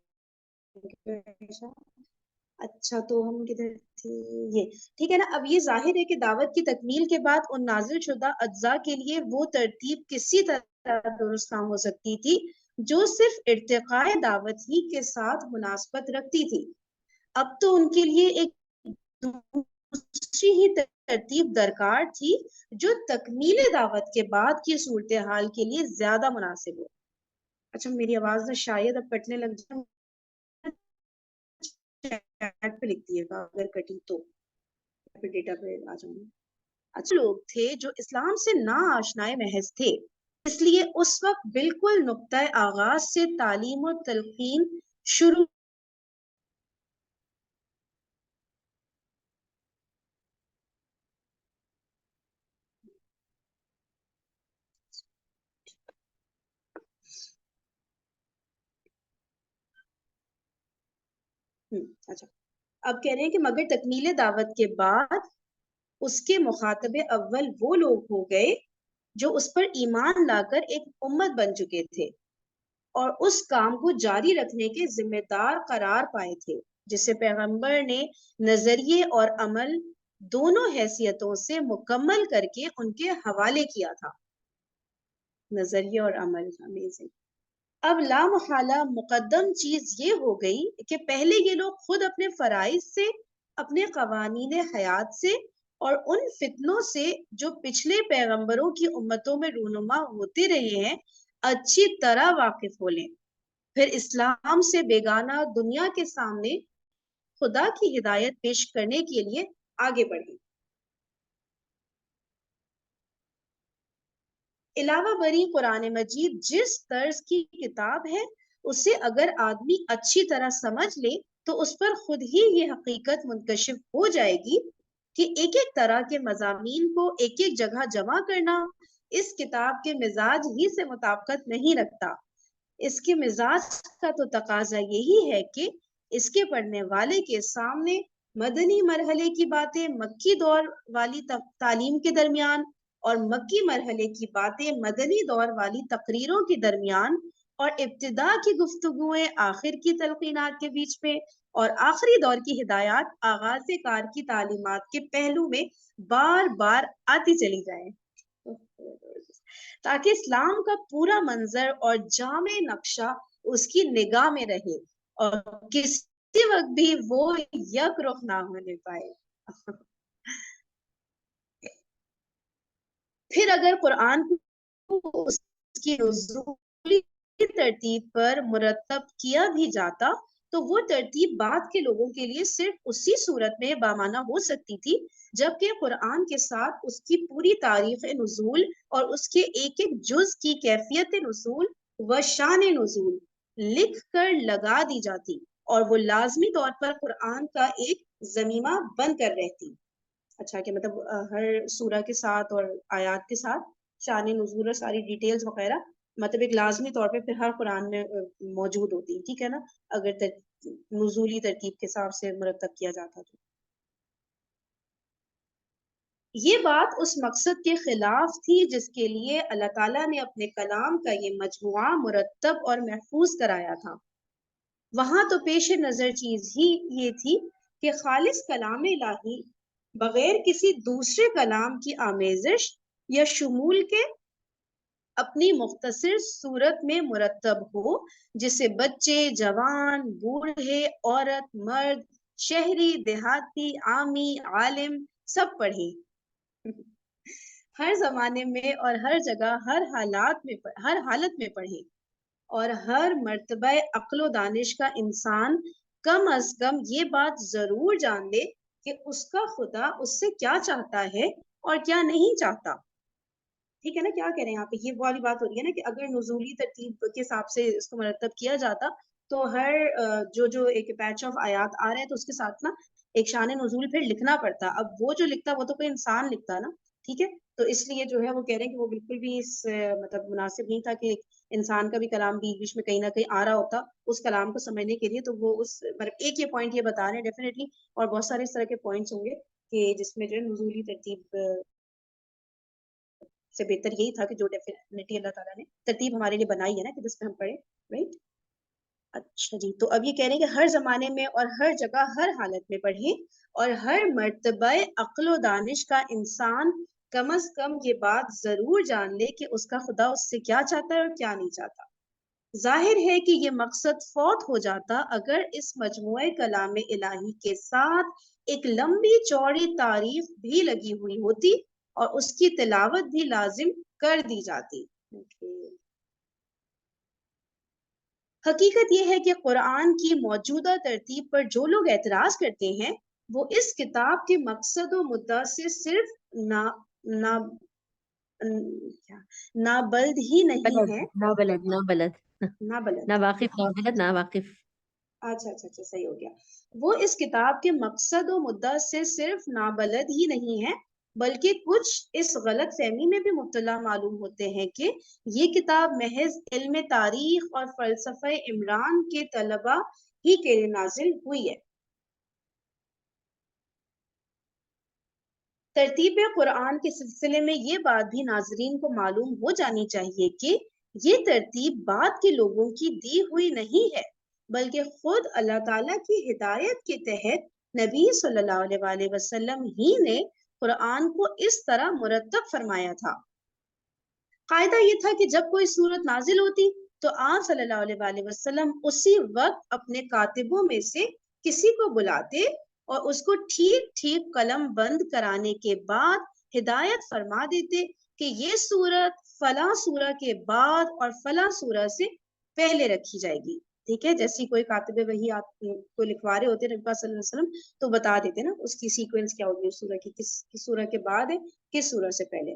اچھا تو ہم کدھر تھے؟ یہ ٹھیک ہے نا. اب یہ ظاہر ہے کہ دعوت کی تکمیل کے بعد ان نازل شدہ اجزاء کے لیے وہ ترتیب کسی طرح درست نہ ہو سکتی تھی جو صرف ارتقاء دعوت ہی کے ساتھ مناسبت رکھتی تھی. اب تو ان کے لیے ایک دوسری ہی ترتیب درکار تھی جو تکمیل دعوت کے بعد کی صورتحال کے لیے زیادہ مناسب ہو. اچھا میری آواز نہ شاید اب کٹنے لگ جائے، چیٹ پہ لکھ دیے گا اگر کٹی تو ڈیٹا پہ آ جاؤں گی. اچھا لوگ تھے جو اسلام سے نا آشنائے محض تھے، اس لیے اس وقت بالکل نقطۂ آغاز سے تعلیم و تلقین شروع اچھا اب کہہ رہے ہیں کہ مگر تکمیل دعوت کے بعد اس کے مخاطب اول وہ لوگ ہو گئے جو اس پر ایمان لا کر ایک امت بن چکے تھے اور اس کام کو جاری رکھنے کے ذمہ دار قرار پائے تھے، جسے پیغمبر نے نظریے اور عمل دونوں حیثیتوں سے مکمل کر کے ان کے حوالے کیا تھا. نظریے اور عمل امیزنگ. اب لا محالہ مقدم چیز یہ ہو گئی کہ پہلے یہ لوگ خود اپنے فرائض سے، اپنے قوانین حیات سے اور ان فتنوں سے جو پچھلے پیغمبروں کی امتوں میں رونما ہوتے رہے ہیں اچھی طرح واقف ہو لیں، پھر اسلام سے بیگانہ دنیا کے سامنے خدا کی ہدایت پیش کرنے کے لیے آگے بڑھیں. علاوہ بری قرآن مجید جس طرز کی کتاب ہے اسے اگر آدمی اچھی طرح سمجھ لے تو اس پر خود ہی یہ حقیقت منکشف ہو جائے گی کہ ایک ایک طرح کے مضامین کو ایک ایک جگہ جمع کرنا اس کتاب کے مزاج ہی سے مطابقت نہیں رکھتا. اس کے مزاج کا تو تقاضا یہی ہے کہ اس کے پڑھنے والے کے سامنے مدنی مرحلے کی باتیں مکی دور والی تعلیم کے درمیان اور مکی مرحلے کی باتیں مدنی دور والی تقریروں کے درمیان اور ابتدا کی گفتگویں آخر کی تلقینات کے بیچ میں اور آخری دور کی ہدایات آغاز کار کی تعلیمات کے پہلو میں بار بار آتی چلی جائیں، تاکہ اسلام کا پورا منظر اور جامع نقشہ اس کی نگاہ میں رہے اور کسی وقت بھی وہ یک رخ نہ ہونے پائے. پھر اگر قرآن کو اس کی نزولی ترتیب پر مرتب کیا بھی جاتا تو وہ ترتیب بعد کے لوگوں کے لیے صرف اسی صورت میں بامعنی ہو سکتی تھی جبکہ قرآن کے ساتھ اس کی پوری تاریخ نزول اور اس کے ایک ایک جز کی کیفیت نزول و شان نزول لکھ کر لگا دی جاتی اور وہ لازمی طور پر قرآن کا ایک ضمیمہ بن کر رہتی. اچھا کہ مطلب ہر سورہ کے ساتھ اور آیات کے ساتھ شان نزول اور ساری ڈیٹیلز وغیرہ مطلب ایک لازمی طور پہ پھر ہر قرآن میں موجود ہوتی ہے، ٹھیک ہے نا، اگر نزولی ترتیب کے حساب سے مرتب کیا جاتا تو. یہ بات اس مقصد کے خلاف تھی جس کے لیے اللہ تعالیٰ نے اپنے کلام کا یہ مجموعہ مرتب اور محفوظ کرایا تھا. وہاں تو پیش نظر چیز ہی یہ تھی کہ خالص کلام الہی بغیر کسی دوسرے کلام کی آمیزش یا شمول کے اپنی مختصر صورت میں مرتب ہو جسے بچے، جوان، بوڑھے، عورت، مرد، شہری، دیہاتی، عامی، عالم سب پڑھیں. ہر زمانے میں اور ہر جگہ ہر حالت میں پڑھیں، اور ہر مرتبہ عقل و دانش کا انسان کم از کم یہ بات ضرور جان لے کہ اس کا خدا اس سے کیا چاہتا ہے اور کیا نہیں چاہتا. ٹھیک ہے نا، کیا کہہ رہے ہیں یہاں پہ، یہ والی بات ہو رہی ہے نا کہ اگر نزولی ترتیب کے حساب سے اس کو مرتب کیا جاتا تو ہر جو ایک پیچ آف آیات آ رہے ہیں تو اس کے ساتھ نا ایک شان نزول پھر لکھنا پڑتا. اب وہ جو لکھتا وہ تو کوئی انسان لکھتا نا. ٹھیک ہے، تو اس لیے جو ہے وہ کہہ رہے ہیں کہ وہ بالکل بھی مطلب مناسب نہیں تھا کہ انسان کا بھی کلام بیچ بیچ میں کہیں نہ کہیں آ رہا ہوتا اس کلام کو سمجھنے کے لیے. تو وہ اس مطلب ایک یہ پوائنٹ یہ بتا رہے ہیں ڈیفینیٹلی، اور بہت سارے اس طرح کے پوائنٹس ہوں گے کہ جس میں جو ہے نزولی ترتیب سے بہتر یہی تھا کہ جو ڈیفینیٹلی اللہ تعالیٰ نے ترتیب ہمارے لیے بنائی ہے نا کہ جس میں ہم پڑھیں. رائٹ، اچھا جی. تو اب یہ کہہ رہے ہیں کہ ہر زمانے میں اور ہر جگہ ہر حالت میں پڑھیں، اور ہر مرتبہ عقل و دانش کا انسان کم از کم یہ بات ضرور جان لے کہ اس کا خدا اس سے کیا چاہتا ہے اور کیا نہیں چاہتا. ظاہر ہے کہ یہ مقصد فوت ہو جاتا اگر اس مجموعہ کلام الہی کے ساتھ ایک لمبی چوڑی تعریف بھی لگی ہوئی ہوتی اور اس کی تلاوت بھی لازم کر دی جاتی. حقیقت یہ ہے کہ قرآن کی موجودہ ترتیب پر جو لوگ اعتراض کرتے ہیں وہ اس کتاب کے مقصد و مدعا سے صرف نابلد ہی نہیں ہے. نابلد، ناواقف. اچھا صحیح ہو گیا. وہ اس کتاب کے مقصد و مدعا سے صرف نابلد ہی نہیں ہے بلکہ کچھ اس غلط فہمی میں بھی مبتلا معلوم ہوتے ہیں کہ یہ کتاب محض علم تاریخ اور فلسفہ عمران کے طلباء ہی کے لیے نازل ہوئی ہے. ترتیب قرآن کے سلسلے میں یہ بات بھی ناظرین کو معلوم ہو جانی چاہیے کہ یہ ترتیب بعد کے لوگوں کی دی ہوئی نہیں ہے بلکہ خود اللہ تعالیٰ کی ہدایت کے تحت نبی صلی اللہ علیہ وسلم ہی نے قرآن کو اس طرح مرتب فرمایا تھا. قاعدہ یہ تھا کہ جب کوئی سورت نازل ہوتی تو آپ صلی اللہ علیہ وسلم اسی وقت اپنے کاتبوں میں سے کسی کو بلاتے اور اس کو ٹھیک قلم بند کرانے کے بعد ہدایت فرما دیتے کہ یہ سورت فلاں سورہ کے بعد اور فلاں سورہ سے پہلے رکھی جائے گی. ٹھیک ہے، جیسی کوئی کاتب وہی آپ کو لکھوا رہے ہوتے نبی صلی اللہ علیہ وسلم تو بتا دیتے نا اس کی سیکوینس کیا ہوگی، اس سورہ کی کس سورہ کے بعد ہے کس سورہ سے پہلے.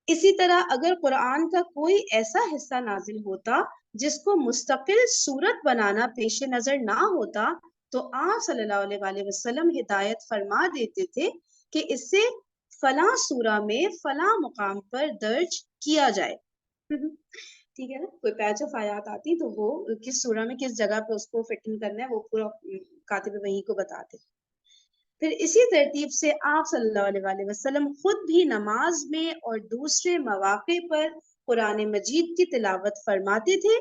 اسی طرح اگر قرآن کا کوئی ایسا حصہ نازل ہوتا جس کو مستقل سورت بنانا پیش نظر نہ ہوتا تو آپ صلی اللہ علیہ وسلم ہدایت فرما دیتے تھے کہ اسے فلاں سورہ میں فلاں مقام پر درج کیا جائے. ٹھیک ہے نا، کوئی پیچ آف آیات آتی تو وہ کس سورہ میں کس جگہ پہ اس کو فٹنگ کرنا ہے وہ پورا کاتب وحی کو بتاتے. پھر اسی ترتیب سے آپ صلی اللہ علیہ وسلم خود بھی نماز میں اور دوسرے مواقع پر قرآن مجید کی تلاوت فرماتے تھے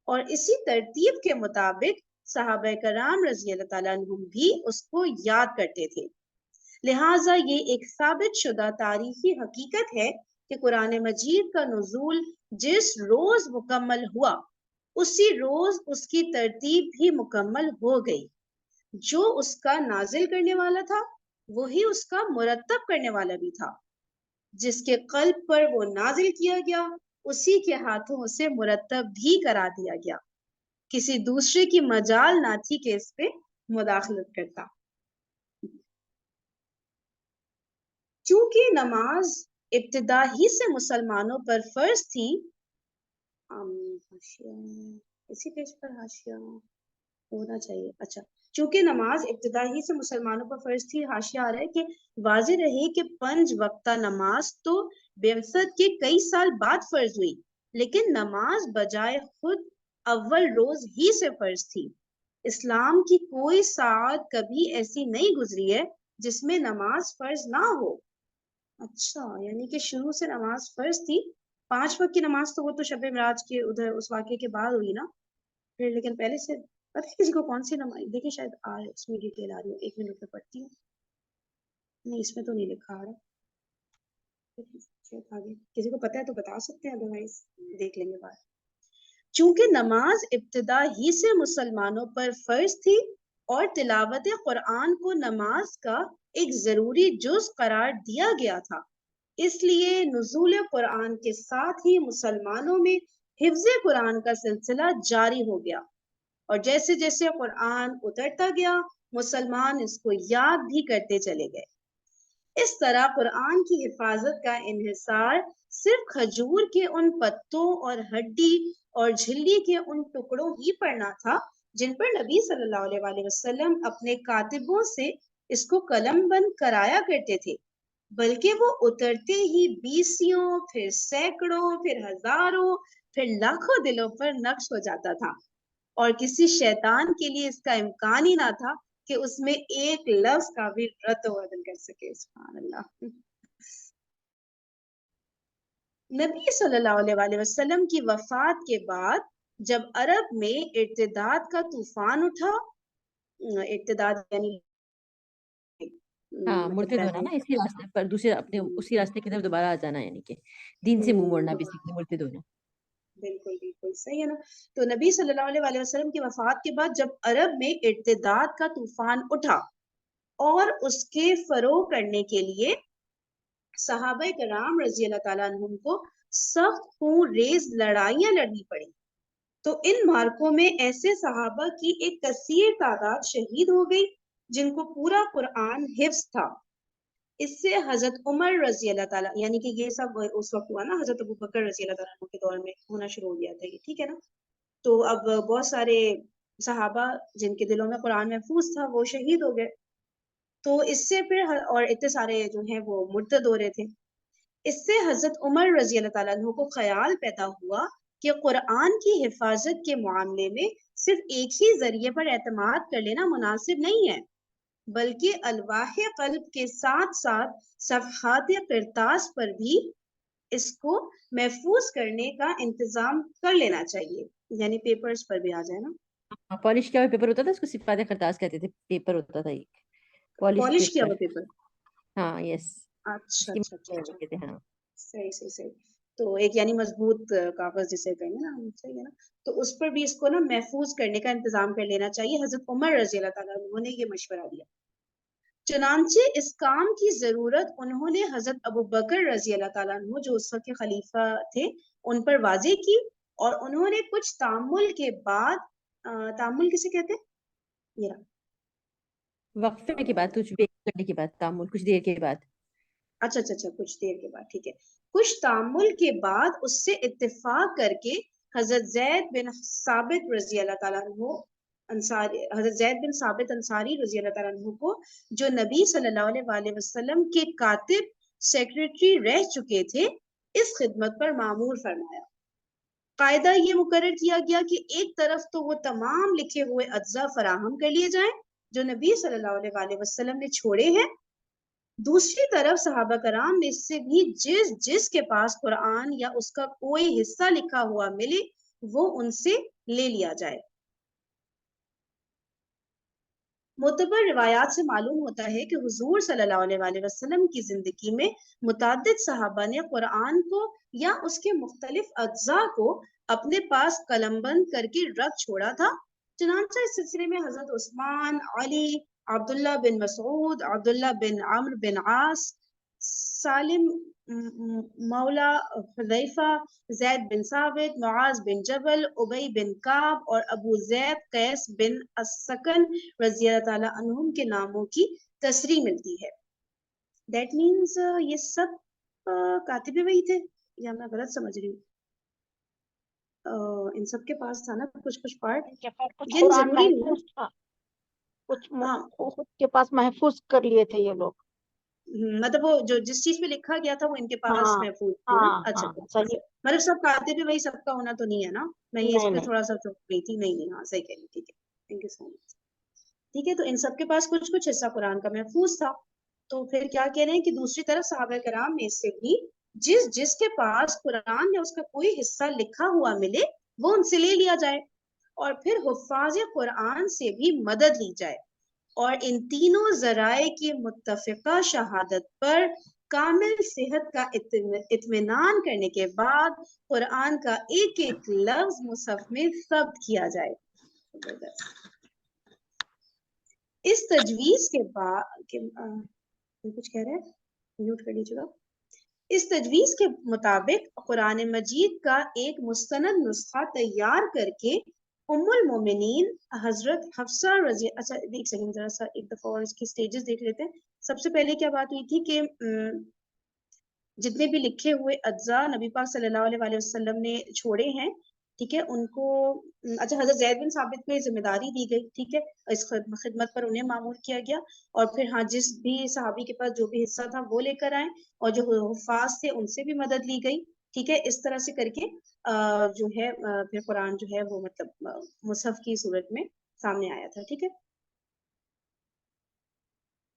اور اسی ترتیب کے مطابق صحابہ کرام رضی اللہ تعالیٰ عنہم بھی اس کو یاد کرتے تھے. لہٰذا یہ ایک ثابت شدہ تاریخی حقیقت ہے کہ قرآن مجید کا نزول جس روز مکمل ہوا اسی روز اس کی ترتیب بھی مکمل ہو گئی. جو اس کا نازل کرنے والا تھا وہی اس کا مرتب کرنے والا بھی تھا. جس کے قلب پر وہ نازل کیا گیا اسی کے ہاتھوں اسے مرتب بھی کرا دیا گیا. کسی دوسرے کی مجال نہ تھی کہ اس پہ مداخلت کرتا. چونکہ نماز ابتدا ہی سے مسلمانوں پر فرض تھی، اسی پیج پر حاشیہ ہونا چاہیے. اچھا، چونکہ نماز ابتدا ہی سے مسلمانوں پر فرض تھی، حاشیہ آ رہا ہے کہ واضح رہے کہ 5 وقتہ نماز تو بعثت کے کئی سال بعد فرض ہوئی لیکن نماز بجائے خود اول روز ہی سے فرض تھی. اسلام کی کوئی ساعت کبھی ایسی نہیں گزری ہے جس میں نماز فرض نہ ہو. اچھا، یعنی کہ شروع سے نماز فرض تھی. 5 وقت کی نماز تو وہ تو شب معراج کے ادھر اس واقعے کے بعد ہوئی نا پھر، لیکن پہلے سے پتہ ہے کسی کو کون سی نماز؟ دیکھیں شاید آ رہے اس میں ڈیٹیل آ رہی ہو، 1 منٹ میں پڑھتی ہوں. نہیں اس میں تو نہیں لکھا آ رہا. کسی کو پتہ ہے تو بتا سکتے ہیں، ادروائز دیکھ لیں گے بعد. چونکہ نماز ابتدا ہی سے مسلمانوں پر فرض تھی اور تلاوت قرآن کو نماز کا ایک ضروری جز قرار دیا گیا تھا اس لیے نزول قرآن کے ساتھ ہی مسلمانوں میں حفظ قرآن کا سلسلہ جاری ہو گیا، اور جیسے جیسے قرآن اترتا گیا مسلمان اس کو یاد بھی کرتے چلے گئے۔ اس طرح قرآن کی حفاظت کا انحصار صرف کھجور کے ان پتوں اور ہڈی اور جھلی کے ان ٹکڑوں ہی پر نہ تھا جن پر نبی صلی اللہ علیہ وآلہ وسلم اپنے کاتبوں سے اس کو قلم بند کرایا کرتے تھے، بلکہ وہ اترتے ہی بیسیوں، پھر سینکڑوں، پھر ہزاروں، پھر لاکھوں دلوں پر نقش ہو جاتا تھا، اور کسی شیطان کے لیے اس کا امکان ہی نہ تھا کہ اس میں ایک لفظ کا بھی رد و بدل کر سکے۔ سبحان اللہ۔ نبی صلی اللہ علیہ وآلہ وسلم کی وفات کے بعد جب عرب میں ارتداد کا طوفان اٹھا، ارتداد یعنی ہاں، مطلب مرتد ہونا نا، اسی راستے پر دوسرے اپنے اسی راستے کی طرف دوبارہ آ جانا، یعنی کہ دین سے منہ موڑنا، بیسیکلی مرتد ہونا۔ بالکل بالکل صحیح ہے نا۔ تو نبی صلی اللہ علیہ وآلہ وسلم کی وفات کے بعد جب عرب میں ارتداد کا طوفان اٹھا اور اس کے فروغ کرنے کے لیے صحابہ کرام رضی اللہ تعالیٰ عنہم کو سخت خون ریز لڑائیاں لڑنی پڑی، تو ان مارکوں میں ایسے صحابہ کی ایک کثیر تعداد شہید ہو گئی جن کو پورا قرآن حفظ تھا۔ اس سے حضرت عمر رضی اللہ تعالیٰ، یعنی کہ یہ سب اس وقت ہوا نا، حضرت ابو بکر رضی اللہ تعالیٰ عنہ کے دور میں ہونا شروع ہو گیا تھا یہ، ٹھیک ہے نا۔ تو اب بہت سارے صحابہ جن کے دلوں میں قرآن محفوظ تھا وہ شہید ہو گئے، تو اس سے پھر اور اتنے سارے جو ہیں وہ مرتد ہو رہے تھے۔ اس سے حضرت عمر رضی اللہ تعالیٰ عنہ کو خیال پیدا ہوا کہ قرآن کی حفاظت کے معاملے میں صرف ایک ہی ذریعے پر اعتماد کر لینا مناسب نہیں ہے، بلکہ الواح قلب کے ساتھ ساتھ صفحات قرطاس پر بھی اس کو محفوظ کرنے کا انتظام کر لینا چاہیے، یعنی پیپرز پر بھی آ جائے نا۔ پالش کیا ہوا پیپر ہوتا تھا، اس کو صفات خرطاس کہتے تھے، پیپر ہوتا تھا ایک پالش کیا پیپر۔ ہوا پیپر، ہاں، یس، اچھا اس کی اچھا اچھا اچھا، کہتے ہیں، ہاں۔ صحیح صحیح صحیح۔ تو ایک یعنی مضبوط کاغذ جسے کہیں گے نا ہم، صحیح ہے نا، تو اس پر بھی اس کو نا محفوظ کرنے کا انتظام کر لینا چاہیے۔ حضرت عمر رضی اللہ تعالیٰ عنہ نے یہ مشورہ دیا، چنانچہ اس کام کی ضرورت انہوں نے حضرت ابو بکر رضی اللہ تعالیٰ عنہ جو اس وقت کے خلیفہ تھے ان پر واضح کی، اور انہوں نے کچھ تعامل کے بعد، تعامل کسے کہتے ہیں، یہ وقفے کے بعد، کچھ بریک کرنے کے بعد، تعامل کچھ دیر کے بعد۔ اچھا اچھا اچھا، کچھ دیر کے بعد، ٹھیک ہے، کچھ تعامل کے بعد اس سے اتفاق کر کے حضرت زید بن ثابت رضی اللہ تعالیٰ عنہ انصاری، حضرت زید بن ثابت انصاری رضی اللہ تعالیٰ عنہ کو جو نبی صلی اللہ علیہ وآلہ وسلم کے کاتب سیکریٹری رہ چکے تھے اس خدمت پر مامور فرمایا۔ قاعدہ یہ مقرر کیا گیا کہ ایک طرف تو وہ تمام لکھے ہوئے اجزاء فراہم کر لیے جائیں جو نبی صلی اللہ علیہ وآلہ وسلم نے چھوڑے ہیں، دوسری طرف صحابہ کرام میں سے بھی جس کے پاس قرآن یا اس کا کوئی حصہ لکھا ہوا ملے وہ ان سے لے لیا جائے۔ معتبر روایات سے معلوم ہوتا ہے کہ حضور صلی اللہ علیہ وآلہ وسلم کی زندگی میں متعدد صحابہ نے قرآن کو یا اس کے مختلف اجزاء کو اپنے پاس قلم بند کر کے رکھ چھوڑا تھا، چنانچہ اس سلسلے میں حضرت عثمان، علی، عبداللہ بن مسعود، عبداللہ بن عمرو بن عاص، سالم مولا حذیفہ، زید بن ثابت، معاذ بن جبل، ابی بن کعب اور ابو زید قیس بن السکن رضی اللہ تعالیٰ عنہم کے ناموں کی تصریح ملتی ہے۔ دیٹ مینز یہ سب کاتب وہی تھے، یا میں غلط سمجھ رہی ہوں؟ ان سب کے پاس تھا نا کچھ کچھ پارٹ، کچھ یعنی قرآن ضروری نہیں محفوظ تھا، کچھ ہاں، خود کے پاس محفوظ کر لیے تھے یہ لوگ۔ مطلب وہ جو جس چیز پہ لکھا گیا تھا وہ ان کے پاس ہاں محفوظ تھی نا۔ ہاں اچھا ہاں، اچھا، صحیح، مطلب سب کاتب وہی سب کا ہونا تو نہیں ہے نا، میں یہ اس نہیں پہ نہیں، تھوڑا سا چپ گئی تھی، نہیں نہیں، ہاں صحیح کہہ رہی، ٹھیک ہے، تھینک یو سو مچ۔ ٹھیک ہے، تو ان سب کے پاس کچھ کچھ حصہ قرآن کا محفوظ تھا، تو پھر کیا کہہ رہے ہیں کہ دوسری طرف صحابہ کرام میں سے بھی جس کے پاس قرآن یا اس کا کوئی حصہ لکھا ہوا ملے وہ ان سے لے لیا جائے، اور پھر حفاظ قرآن سے بھی مدد لی جائے، اور ان تینوں ذرائع کی متفقہ شہادت پر کامل صحت کا اطمینان کرنے کے بعد قرآن کا ایک ایک لفظ مصحف میں ثبت کیا جائے۔ اس تجویز کے بعد کچھ کہہ رہے ہیں، میوٹ کر لیجیے گا۔ اس تجویز کے مطابق قرآن مجید کا ایک مستند نسخہ تیار کر کے ام المومنین حضرت حفصہ رضی، اچھا ایک سیکنڈ ذرا سا ایک دفعہ اور اس کی سٹیجز دیکھ لیتے ہیں. سب سے پہلے کیا بات ہوئی تھی کہ جتنے بھی لکھے ہوئے اجزاء نبی پاک صلی اللہ علیہ وآلہ وسلم نے چھوڑے ہیں، ٹھیک ہے، ان کو اچھا حضرت زید بن ثابت کو ذمہ داری دی گئی، ٹھیک ہے، اس خدمت پر انہیں معمور کیا گیا. اور پھر ہاں جس بھی صحابی کے پاس جو بھی حصہ تھا وہ لے کر آئے، اور جو حفاظ تھے ان سے بھی مدد لی گئی، ٹھیک ہے. اس طرح سے کر کے جو ہے پھر قرآن جو ہے وہ مطلب مصحف کی صورت میں سامنے آیا تھا، ٹھیک ہے.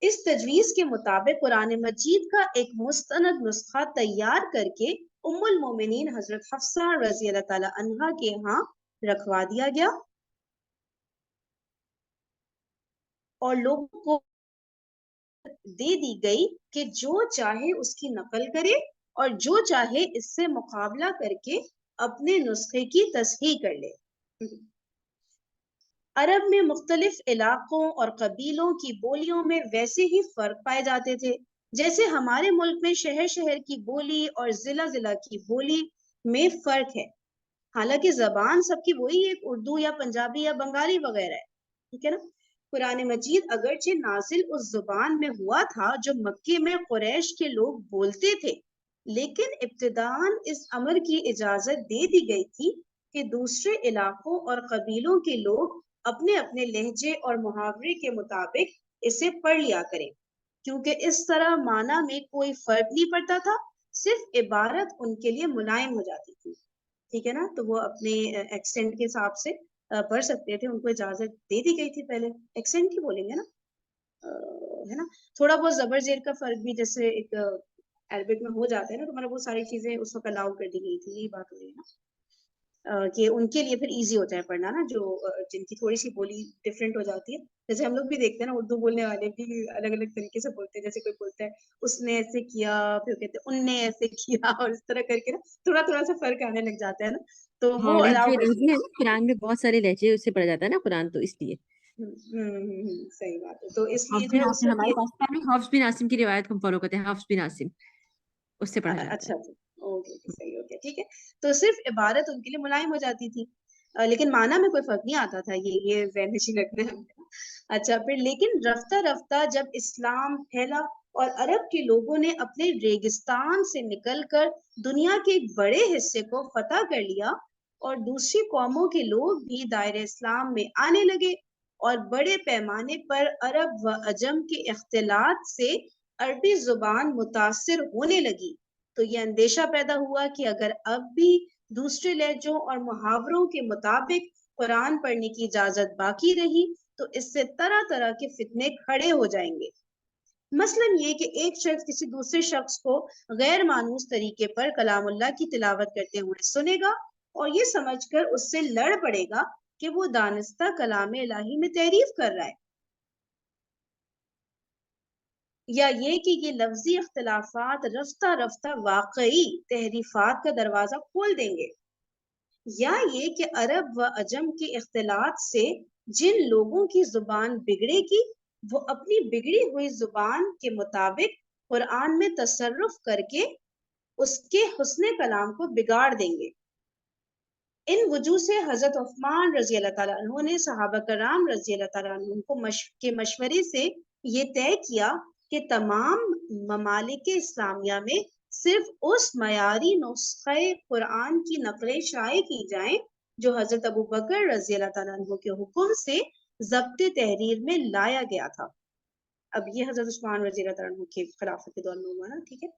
اس تجویز کے مطابق قرآن مجید کا ایک مستند نسخہ تیار کر کے ام المومنین حضرت حفصہ رضی اللہ تعالی عنہا کے ہاں رکھوا دیا گیا، اور لوگوں کو دے دی گئی کہ جو چاہے اس کی نقل کرے اور جو چاہے اس سے مقابلہ کر کے اپنے نسخے کی تصحیح کر لے. عرب میں مختلف علاقوں اور قبیلوں کی بولیوں میں ویسے ہی فرق پائے جاتے تھے جیسے ہمارے ملک میں شہر شہر کی بولی اور ضلع ضلع کی بولی میں فرق ہے. حالانکہ زبان سب کی وہی ایک اردو یا پنجابی یا بنگالی وغیرہ ہے، ٹھیک ہے نا. قرآن مجید اگرچہ نازل اس زبان میں ہوا تھا جو مکے میں قریش کے لوگ بولتے تھے، لیکن ابتداً اس امر کی اجازت دے دی گئی تھی کہ دوسرے علاقوں اور قبیلوں کے لوگ اپنے اپنے لہجے اور محاورے کے مطابق اسے پڑھ لیا کریں، کیونکہ اس طرح معنی میں کوئی فرق نہیں پڑتا تھا، صرف عبارت ان کے لیے ملائم ہو جاتی تھی، ٹھیک ہے نا. تو وہ اپنے ایکسینٹ کے حساب سے پڑھ سکتے تھے، ان کو اجازت دے دی گئی تھی. پہلے ایکسینٹ کی بولیں گے نا، ہے نا. تھوڑا بہت زبر زیر کا فرق بھی جیسے ایک عربک میں ہو جاتا ہے نا، تو مطلب وہ ساری چیزیں اس وقت الاؤ کر دی گئی تھی. یہی بات ہو رہی ہے نا کہ ان کے لیے پھر ایزی ہوتا ہے پڑھنا نا، جو جن کی تھوڑی سی بولی ڈفرینٹ ہو جاتی ہے. جیسے ہم لوگ بھی دیکھتے ہیں نا، اردو بولنے والے بھی الگ الگ طریقے سے بولتے ہیں. جیسے کوئی بولتا ہے اس نے ایسے کیا، پھر کہتے ہیں ان نے ایسے کیا، اور اس طرح کر کے نا تھوڑا تھوڑا سا فرق آنے لگ جاتا ہے نا، تو ہاں، وہ یہ الاؤ جو کر لہجے دیا. ہیں نا، قرآن میں بہت سارے لہجے اس سے پڑھا جاتا ہے نا قرآن، تو اس لیے صحیح بات ہے. تو اس لیے حفص جو بن ہے اس عاصم وقت ہمارے یہ پاس حفص بن عاصم کی روایت کو ہم فالو کرتے ہیں، حفص بن عاصم اس سے پڑھا جاتا اچھا ہے. اوکے اوکے صحیح ہو گیا، ٹھیک ہے. تو صرف عبارت ان کے لیے ملائم ہو جاتی تھی، لیکن معنی میں کوئی فرق نہیں آتا تھا. یہ ذہن نشین رکھنا ہے ہم کو. اچھا پھر لیکن رفتہ رفتہ جب اسلام پھیلا اور عرب کے لوگوں نے اپنے ریگستان سے نکل کر دنیا کے ایک بڑے حصے کو فتح کر لیا، اور دوسری قوموں کے لوگ بھی دائرہ اسلام میں آنے لگے، اور بڑے پیمانے پر عرب و عجم کے اختلاط سے عربی زبان متاثر ہونے لگی، تو یہ اندیشہ پیدا ہوا کہ اگر اب بھی دوسرے لہجوں اور محاوروں کے مطابق قرآن پڑھنے کی اجازت باقی رہی تو اس سے طرح طرح کے فتنے کھڑے ہو جائیں گے. مثلاً یہ کہ ایک شخص کسی دوسرے شخص کو غیر مانوس طریقے پر کلام اللہ کی تلاوت کرتے ہوئے سنے گا اور یہ سمجھ کر اس سے لڑ پڑے گا کہ وہ دانستہ کلام الہی میں تعریف کر رہا ہے، یا یہ کہ یہ لفظی اختلافات رفتہ رفتہ واقعی تحریفات کا دروازہ کھول دیں گے، یا یہ کہ عرب و عجم کے اختلاط سے جن لوگوں کی زبان بگڑے گی وہ اپنی بگڑی ہوئی زبان کے مطابق قرآن میں تصرف کر کے اس کے حسن کلام کو بگاڑ دیں گے. ان وجوہ سے حضرت عثمان رضی اللہ تعالیٰ عنہ نے صحابہ کرام رضی اللہ تعالیٰ عنہ کے مشورے سے یہ طے کیا کہ تمام ممالک اسلامیہ میں صرف اس معیاری نسخہ قرآن کی نقلیں شائع کی جائیں جو حضرت ابو بکر رضی اللہ تعالیٰ عنہ کے حکم سے ضبط تحریر میں لایا گیا تھا. اب یہ حضرت عثمان رضی اللہ تعالیٰ عنہ کے خلافت کے دور میں ہوا نا، ٹھیک ہے.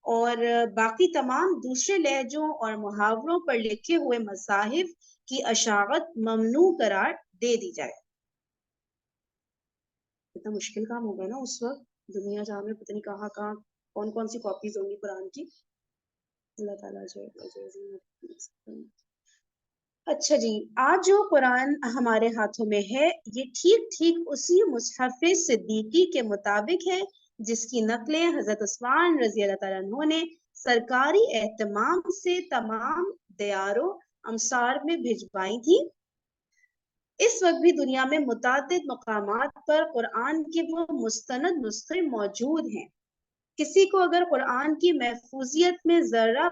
اور باقی تمام دوسرے لہجوں اور محاوروں پر لکھے ہوئے مصاحف کی اشاعت ممنوع قرار دے دی جائے. اتنا مشکل کام ہوگا نا اس وقت، دنیا جہاں میں پتہ نہیں کہاں کہاں کون کون سی کاپیز ہوں گی قرآن کی. اللہ تعالیٰ جو اچھا جی، آج جو قرآن ہمارے ہاتھوں میں ہے یہ ٹھیک ٹھیک اسی مصحف صدیقی کے مطابق ہے جس کی نقلیں حضرت عثمان رضی اللہ تعالیٰ عنہ نے سرکاری اہتمام سے تمام دیار و امصار میں بھجوائی تھی. اس وقت بھی دنیا میں متعدد مقامات پر قرآن کے وہ مستند نسخے موجود ہیں کسی کو اگر قرآن کی محفوظیت میں ذرہ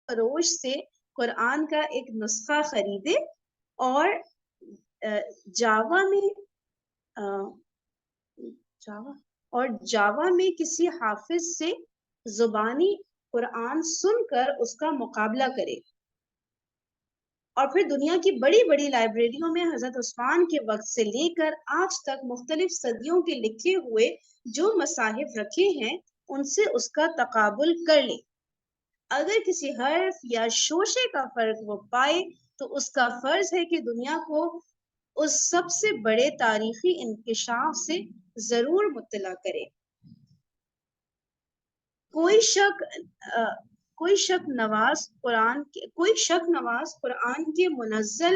فروش سے قرآن کا ایک نسخہ خریدے اور جاوا میں کسی حافظ سے زبانی قرآن سن کر اس کا مقابلہ کرے، اور پھر دنیا کی بڑی بڑی لائبریریوں میں حضرت عثمان کے وقت سے لے کر آج تک مختلف صدیوں کے لکھے ہوئے جو مصاحف رکھے ہیں ان سے اس کا تقابل کر لے۔ اگر کسی حرف یا شوشے کا فرق وہ پائے تو اس کا فرض ہے کہ دنیا کو اس سب سے بڑے تاریخی انکشاف سے ضرور مطلع کرے۔ کوئی شک نواز قرآن کے منزل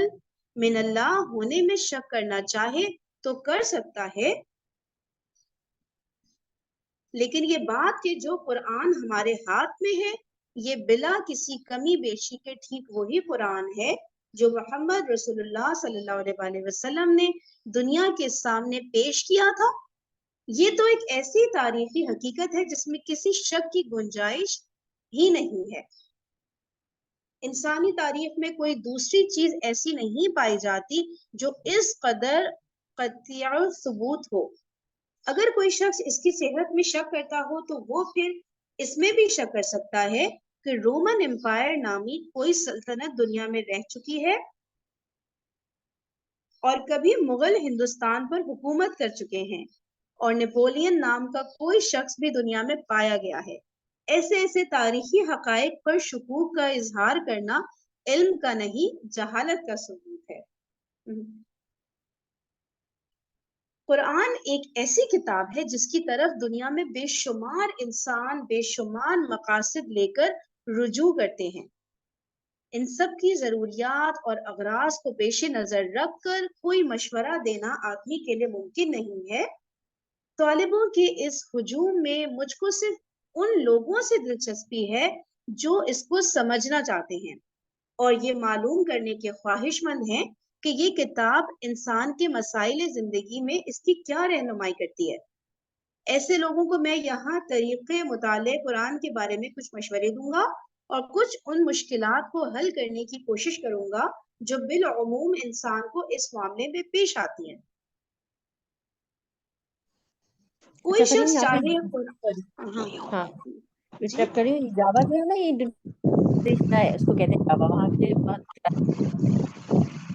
من اللہ ہونے میں شک کرنا چاہے تو کر سکتا ہے، لیکن یہ بات کہ جو قرآن ہمارے ہاتھ میں ہے یہ بلا کسی کمی بیشی کے ٹھیک وہی قرآن ہے جو محمد رسول اللہ صلی اللہ علیہ وسلم نے دنیا کے سامنے پیش کیا تھا۔ یہ تو ایک ایسی تاریخی حقیقت ہے جس میں کسی شک کی گنجائش ہی نہیں ہے۔ انسانی تاریخ میں کوئی دوسری چیز ایسی نہیں پائی جاتی جو اس قدر قطع ثبوت ہو۔ اگر کوئی شخص اس کی صحت میں شک کرتا ہو تو وہ پھر اس میں بھی شک کر سکتا ہے کہ رومن امپائر نامی کوئی سلطنت دنیا میں رہ چکی ہے اور کبھی مغل ہندوستان پر حکومت کر چکے ہیں، اور نیپولین نام کا کوئی شخص بھی دنیا میں پایا گیا ہے۔ ایسے تاریخی حقائق پر شکوک کا اظہار کرنا علم کا نہیں جہالت کا ثبوت ہے۔ قرآن ایک ایسی کتاب ہے جس کی طرف دنیا میں بے شمار انسان بے شمار مقاصد لے کر رجوع کرتے ہیں۔ ان سب کی ضروریات اور اغراض کو پیش نظر رکھ کر کوئی مشورہ دینا آدمی کے لیے ممکن نہیں ہے۔ طالبوں کے اس ہجوم میں مجھ کو صرف ان لوگوں سے دلچسپی ہے جو اس کو سمجھنا چاہتے ہیں اور یہ معلوم کرنے کے خواہش مند ہیں کہ یہ کتاب انسان کے مسائل زندگی میں اس کی کیا رہنمائی کرتی ہے۔ ایسے لوگوں کو میں یہاں طریقے مطالعہ قرآن کے بارے میں کچھ مشورے دوں گا اور کچھ ان مشکلات کو حل کرنے کی کوشش کروں گا جو بالعموم انسان کو اس معاملے میں پیش آتی ہیں۔ کوئی شخص چاہے ہاں انٹرپٹ کری ہوں، جاوا جو ہے نا یہ انڈونیشیا ہے، اس کو کہتے ہیں جاوا، وہاں کے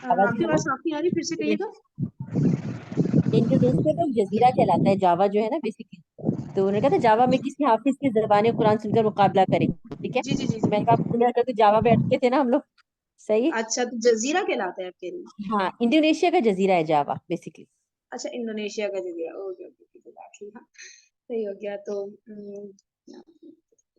آپ کی بات صاف نہیں آ رہی، پھر سے کہیے گا۔ انڈونیشیا کا جزیرہ کہلاتا ہے جاوا جو ہے نا بیسیکلی، تو انہوں نے کہا تھا جاوا میں کسی حافظ کی زبان قرآن سن کر مقابلہ کریں، ٹھیک ہے، جی تو میں نے کہا تو جاوا پہ اٹکے تھے نا ہم لوگ، صحیح ہے، اچھا تو جزیرہ کہلاتا ہے آپ کے لیے؟ ہاں انڈونیشیا کا جزیرہ ہے جاوا بیسیکلی۔ اچھا انڈونیشیا کا جزیرہ، اوکے صحیح ہو گیا۔ تو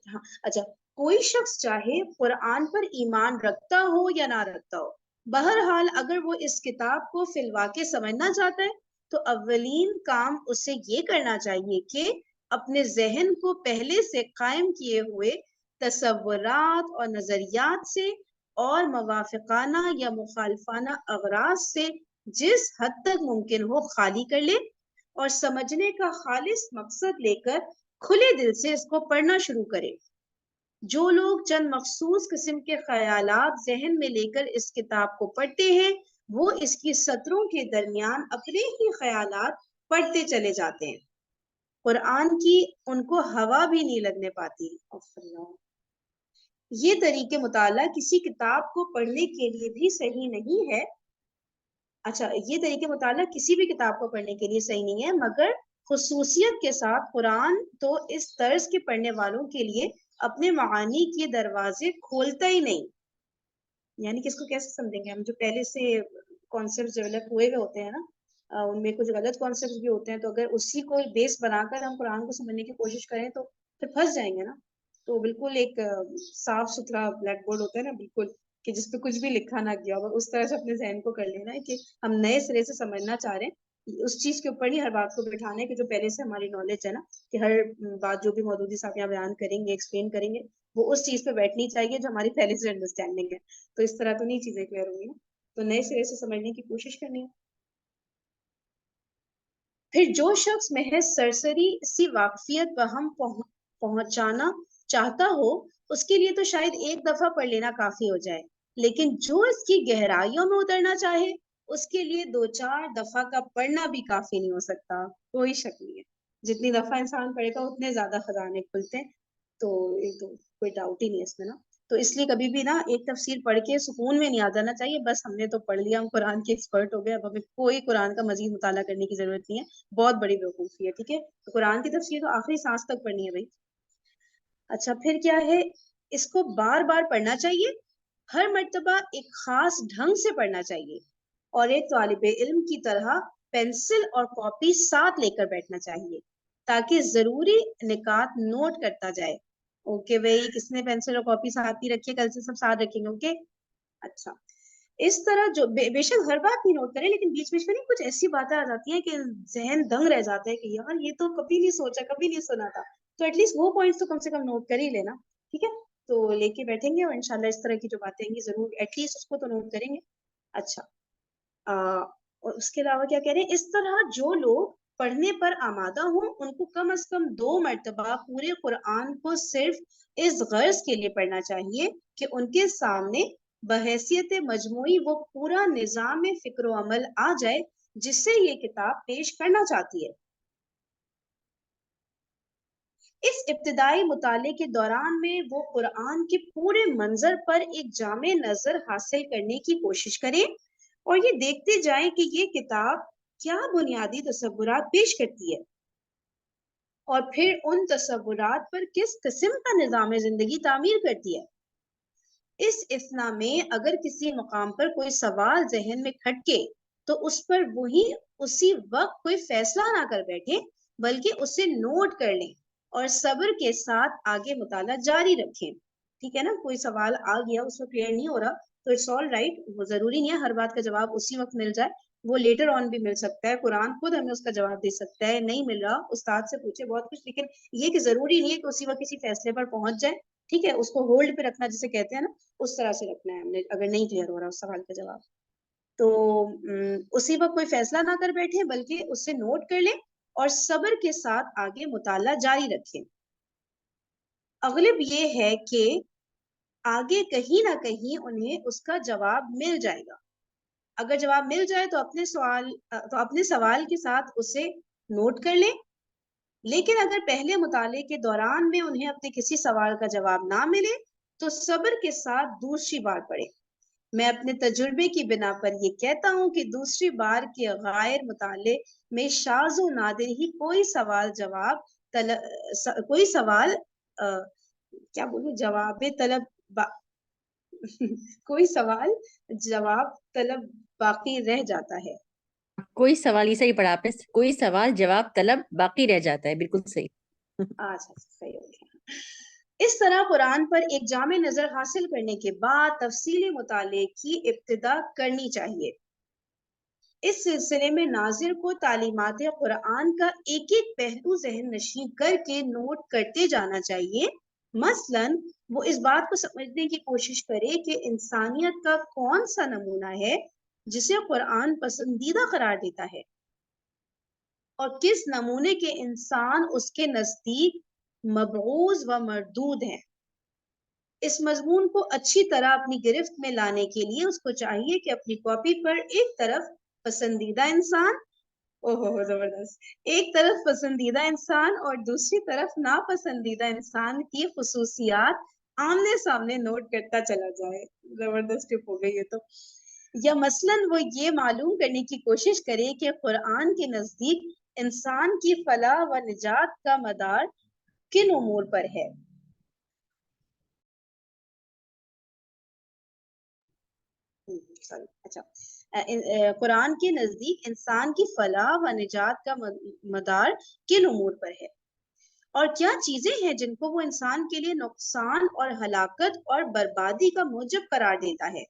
ہاں اچھا، کوئی شخص چاہے قرآن پر ایمان رکھتا ہو یا نہ رکھتا ہو، بہرحال اگر وہ اس کتاب کو فی الواقع سمجھنا چاہتا ہے تو اولین کام اسے یہ کرنا چاہیے کہ اپنے ذہن کو پہلے سے قائم کیے ہوئے تصورات اور نظریات سے اور موافقانہ یا مخالفانہ اغراض سے جس حد تک ممکن ہو خالی کر لے اور سمجھنے کا خالص مقصد لے کر کھلے دل سے اس کو پڑھنا شروع کرے۔ جو لوگ چند مخصوص قسم کے خیالات ذہن میں لے کر اس کتاب کو پڑھتے ہیں وہ اس کی سطروں کے درمیان اپنے ہی خیالات پڑھتے چلے جاتے ہیں، قرآن کی ان کو ہوا بھی نہیں لگنے پاتی۔ یہ طریقے مطالعہ کسی کتاب کو پڑھنے کے لیے بھی صحیح نہیں ہے۔ اچھا، یہ طریقے مطالعہ کسی بھی کتاب کو پڑھنے کے لیے صحیح نہیں ہے، مگر خصوصیت کے ساتھ قرآن تو اس طرز کے پڑھنے والوں کے لیے اپنے معانی کے دروازے کھولتا ہی نہیں۔ یعنی کہ اس کو کیسے سمجھیں گے ہم، جو پہلے سے کانسیپٹ ڈیولپ ہوئے ہوئے ہوتے ہیں نا، ان میں کچھ غلط کانسیپٹ بھی ہوتے ہیں، تو اگر اسی کو بیس بنا کر ہم قرآن کو سمجھنے کی کوشش کریں تو پھر پھنس جائیں گے نا۔ تو بالکل ایک صاف ستھرا بلیک بورڈ ہوتا ہے نا، بالکل کہ جس پہ کچھ بھی لکھا نہ گیا ہو، اس طرح سے اپنے ذہن کو کر لینا ہے کہ ہم نئے سرے سے سمجھنا چاہ رہے ہیں، اس چیز کے اوپر نہیں ہر بات کو بٹھانا ہے کہ جو پہلے سے ہماری نالج ہے نا، کہ ہر بات جو بھی مودودی صاحب یہاں بیان کریں گے ایکسپلین کریں گے وہ اس چیز پہ بیٹھنی چاہیے جو ہماری پہلے سے انڈرسٹینڈنگ ہے۔ تو اس طرح تو نہیں چیزیں کلیئر ہوں گی نا۔ تو نئے سرے سے سمجھنے کی کوشش کرنی ہے. پھر جو شخص محض سرسری سی واقفیت بہم پہنچانا چاہتا ہو اس کے لیے تو شاید ایک دفعہ پڑھ لینا کافی ہو جائے، لیکن جو اس کی گہرائیوں میں اترنا چاہے اس کے لیے 2-4 دفعہ کا پڑھنا بھی کافی نہیں ہو سکتا. کوئی شک نہیں ہے، جتنی دفعہ انسان پڑھے گا اتنے زیادہ خزانے کھلتے ہیں. تو کوئی ڈاؤٹ ہی نہیں ہے اس میں نا. تو اس لیے کبھی بھی نا ایک تفسیر پڑھ کے سکون میں نہیں آ جانا چاہیے بس ہم نے تو پڑھ لیا، ہم قرآن کے ایکسپرٹ ہو گئے، اب ہمیں کوئی قرآن کا مزید مطالعہ کرنے کی ضرورت نہیں ہے. بہت بڑی بیوقوفی ہے. ٹھیک ہے، تو قرآن کی تفسیر تو آخری سانس تک پڑھنی ہے بھائی. اچھا پھر کیا ہے، اس کو بار بار پڑھنا چاہیے، ہر مرتبہ ایک خاص ڈھنگ سے پڑھنا چاہیے، اور ایک طالب علم کی طرح پینسل اور کاپی ساتھ لے کر بیٹھنا چاہیے تاکہ ضروری نکات نوٹ کرتا جائے. اوکے بھائی، کس نے پینسل اور کاپی ساتھ ہی رکھے؟ کل سے سب ساتھ رکھیں گے. اوکے اچھا. اس طرح جو بے شک ہر بات نہیں نوٹ کرے، لیکن بیچ بیچ میں نہیں کچھ ایسی باتیں آ جاتی ہیں کہ ذہن دنگ رہ جاتا ہے کہ یار یہ تو کبھی نہیں سوچا، کبھی نہیں سنا تھا. تو ایٹ لیسٹ وہ پوائنٹس تو کم سے کم نوٹ کر ہی لینا. ٹھیک ہے، تو لے کے بیٹھیں گے اور انشاءاللہ اس طرح کی جو باتیں ہیں گی ضرور ایٹ لیسٹ اس کو تو نوٹ کریں گے. اچھا اور اس کے علاوہ کیا کہہ رہے ہیں، اس طرح جو لوگ پڑھنے پر آمادہ ہوں ان کو کم از کم 2 مرتبہ پورے قرآن کو صرف اس غرض کے لیے پڑھنا چاہیے کہ ان کے سامنے بحیثیت مجموعی وہ پورا نظام فکر و عمل آ جائے جس سے یہ کتاب پیش کرنا چاہتی ہے. اس ابتدائی مطالعے کے دوران میں وہ قرآن کے پورے منظر پر ایک جامع نظر حاصل کرنے کی کوشش کریں اور یہ دیکھتے جائیں کہ یہ کتاب کیا بنیادی تصورات پیش کرتی ہے اور پھر ان تصورات پر کس قسم کا نظام زندگی تعمیر کرتی ہے. اس اثنا میں اگر کسی مقام پر کوئی سوال ذہن میں کھٹکے تو اس پر وہی اسی وقت کوئی فیصلہ نہ کر بیٹھے بلکہ اسے نوٹ کر لیں اور صبر کے ساتھ آگے مطالعہ جاری رکھیں. ٹھیک ہے نا، کوئی سوال آ گیا اس میں کلیئر نہیں ہو رہا تو اٹس آل رائٹ، وہ ضروری نہیں ہے ہر بات کا جواب اسی وقت مل جائے، وہ لیٹر آن بھی مل سکتا ہے. قرآن خود ہمیں اس کا جواب دے سکتا ہے. نہیں مل رہا استاد سے پوچھے بہت کچھ، لیکن یہ کہ ضروری نہیں ہے کہ اسی وقت کسی فیصلے پر پہنچ جائے. ٹھیک ہے، اس کو ہولڈ پہ رکھنا جسے کہتے ہیں نا، اس طرح سے رکھنا ہے ہم نے اگر نہیں کلیئر ہو رہا اس سوال کا جواب. تو اسی وقت کوئی فیصلہ نہ کر بیٹھے بلکہ اس سے نوٹ کر لیں اور صبر کے ساتھ آگے مطالعہ جاری رکھیں. اغلب یہ ہے کہ آگے کہیں نہ کہیں انہیں اس کا جواب مل جائے گا. اگر جواب مل جائے تو اپنے سوال کے ساتھ اسے نوٹ کر لیں، لیکن اگر پہلے مطالعے کے دوران میں انہیں اپنے کسی سوال کا جواب نہ ملے تو صبر کے ساتھ دوسری بار پڑھیں. میں اپنے تجربے کی بنا پر یہ کہتا ہوں کہ دوسری بار کے غیر مطالعے میں شاذ و نادر ہی کوئی سوال جواب طلب باقی رہ جاتا ہے. کوئی سوال، یہ صحیح پڑھا آپ نے، کوئی سوال جواب طلب باقی رہ جاتا ہے. بالکل صحیح. صحیح ہو گیا. اس طرح قرآن پر ایک جامع نظر حاصل کرنے کے بعد تفصیلی مطالعے کی ابتدا کرنی چاہیے. اس سلسلے میں ناظر کو تعلیمات قرآن کا ایک ایک پہلو ذہن نشین کر کے نوٹ کرتے جانا چاہیے. مثلاً وہ اس بات کو سمجھنے کی کوشش کرے کہ انسانیت کا کون سا نمونہ ہے جسے قرآن پسندیدہ قرار دیتا ہے اور کس نمونے کے انسان اس کے نزدیک مبعوض و مردود ہیں. اس مضمون کو اچھی طرح اپنی گرفت میں لانے کے لیے اس کو چاہیے کہ اپنی کاپی پر ایک طرف پسندیدہ انسان زبردست، ایک طرف پسندیدہ انسان اور دوسری طرف ناپسندیدہ انسان کی خصوصیات آمنے سامنے نوٹ کرتا چلا جائے. زبردست ٹپ ہو گئی یہ تو. یا مثلاً وہ یہ معلوم کرنے کی کوشش کرے کہ قرآن کے نزدیک انسان کی فلاح و نجات کا مدار کن امور پر ہے. اچھا، قرآن کے نزدیک انسان کی فلاح و نجات کا مدار کن امور پر ہے اور کیا چیزیں ہیں جن کو وہ انسان کے لیے نقصان اور ہلاکت اور بربادی کا موجب قرار دیتا ہے.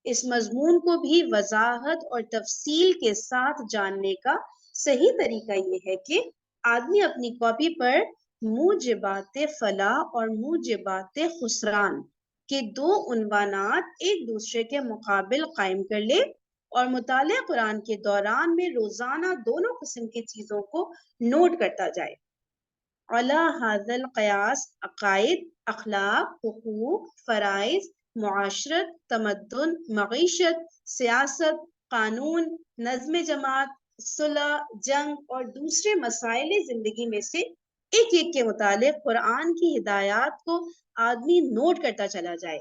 اس مضمون کو بھی وضاحت اور تفصیل کے ساتھ جاننے کا صحیح طریقہ یہ ہے کہ آدمی اپنی کاپی پر موجبات فلاح اور موجبات خسران کہ دو عنوانات ایک دوسرے کے مقابل قائم کر لے اور مطالعہ قرآن کے دوران میں روزانہ دونوں قسم کی چیزوں کو نوٹ کرتا جائے۔ علی ھذا القیاس عقائد، اخلاق، حقوق، فرائض، معاشرت، تمدن، معیشت، سیاست، قانون، نظم جماعت، صلح، جنگ اور دوسرے مسائل زندگی میں سے ایک ایک کے متعلق قرآن کی ہدایات کو آدمی نوٹ کرتا چلا جائے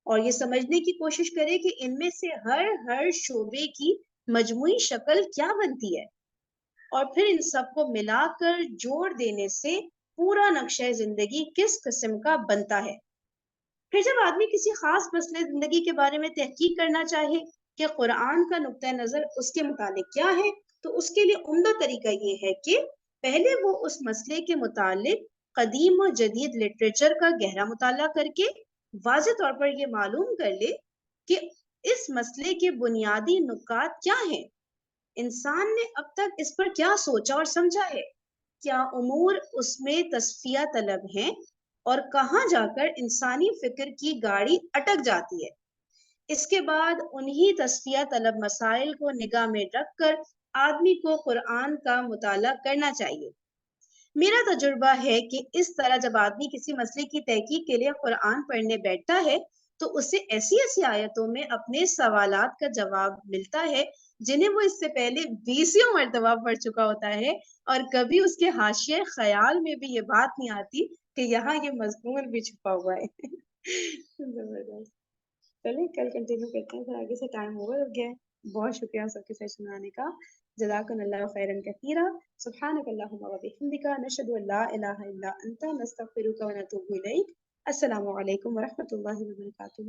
اور یہ سمجھنے کی کوشش کرے کہ ان میں سے ہر شعبے کی مجموعی شکل کیا بنتی ہے اور پھر ان سب کو ملا کر جوڑ دینے سے پورا نقشہ زندگی کس قسم کا بنتا ہے۔ پھر جب آدمی کسی خاص مسئلے زندگی کے بارے میں تحقیق کرنا چاہے کہ قرآن کا نقطہ نظر اس کے متعلق کیا ہے تو اس کے لیے عمدہ طریقہ یہ ہے کہ پہلے وہ اس مسئلے کے متعلق قدیم و جدید لٹریچر کا گہرا مطالعہ کر کے واضح طور پر یہ معلوم کر لے کہ اس مسئلے کے بنیادی نکات کیا ہیں، انسان نے اب تک اس پر کیا سوچا اور سمجھا ہے، کیا امور اس میں تصفیہ طلب ہیں اور کہاں جا کر انسانی فکر کی گاڑی اٹک جاتی ہے۔ اس کے بعد انہی تصفیہ طلب مسائل کو نگاہ میں رکھ کر آدمی کو قرآن کا مطالعہ کرنا چاہیے۔ میرا تجربہ ہے کہ اس طرح جب آدمی کسی مسئلے کی تحقیق کے لیے قرآن پڑھنے بیٹھتا ہے تو اسے ایسی آیتوں میں اپنے سوالات کا جواب ملتا ہے جنہیں وہ اس سے پہلے 20 مرتبہ پڑھ چکا ہوتا ہے اور کبھی اس کے حاشیے خیال میں بھی یہ بات نہیں آتی کہ یہاں یہ مضمون بھی چھپا ہوا ہے۔ زبردست۔ چلیں کل کنٹینیو کرتے ہیں، پھر آگے سے ٹائم اوور ہو گیا ہے۔ بہت شکریہ سب کے سیشن آنے کا، جزاکم اللہ خیرا کثیرا، سبحانک اللہم و بحمدک، نشہد ان لا الہ الا انت، نستغفرک و نتوب الیک۔ السلام علیکم ورحمۃ اللہ وبرکاتہ۔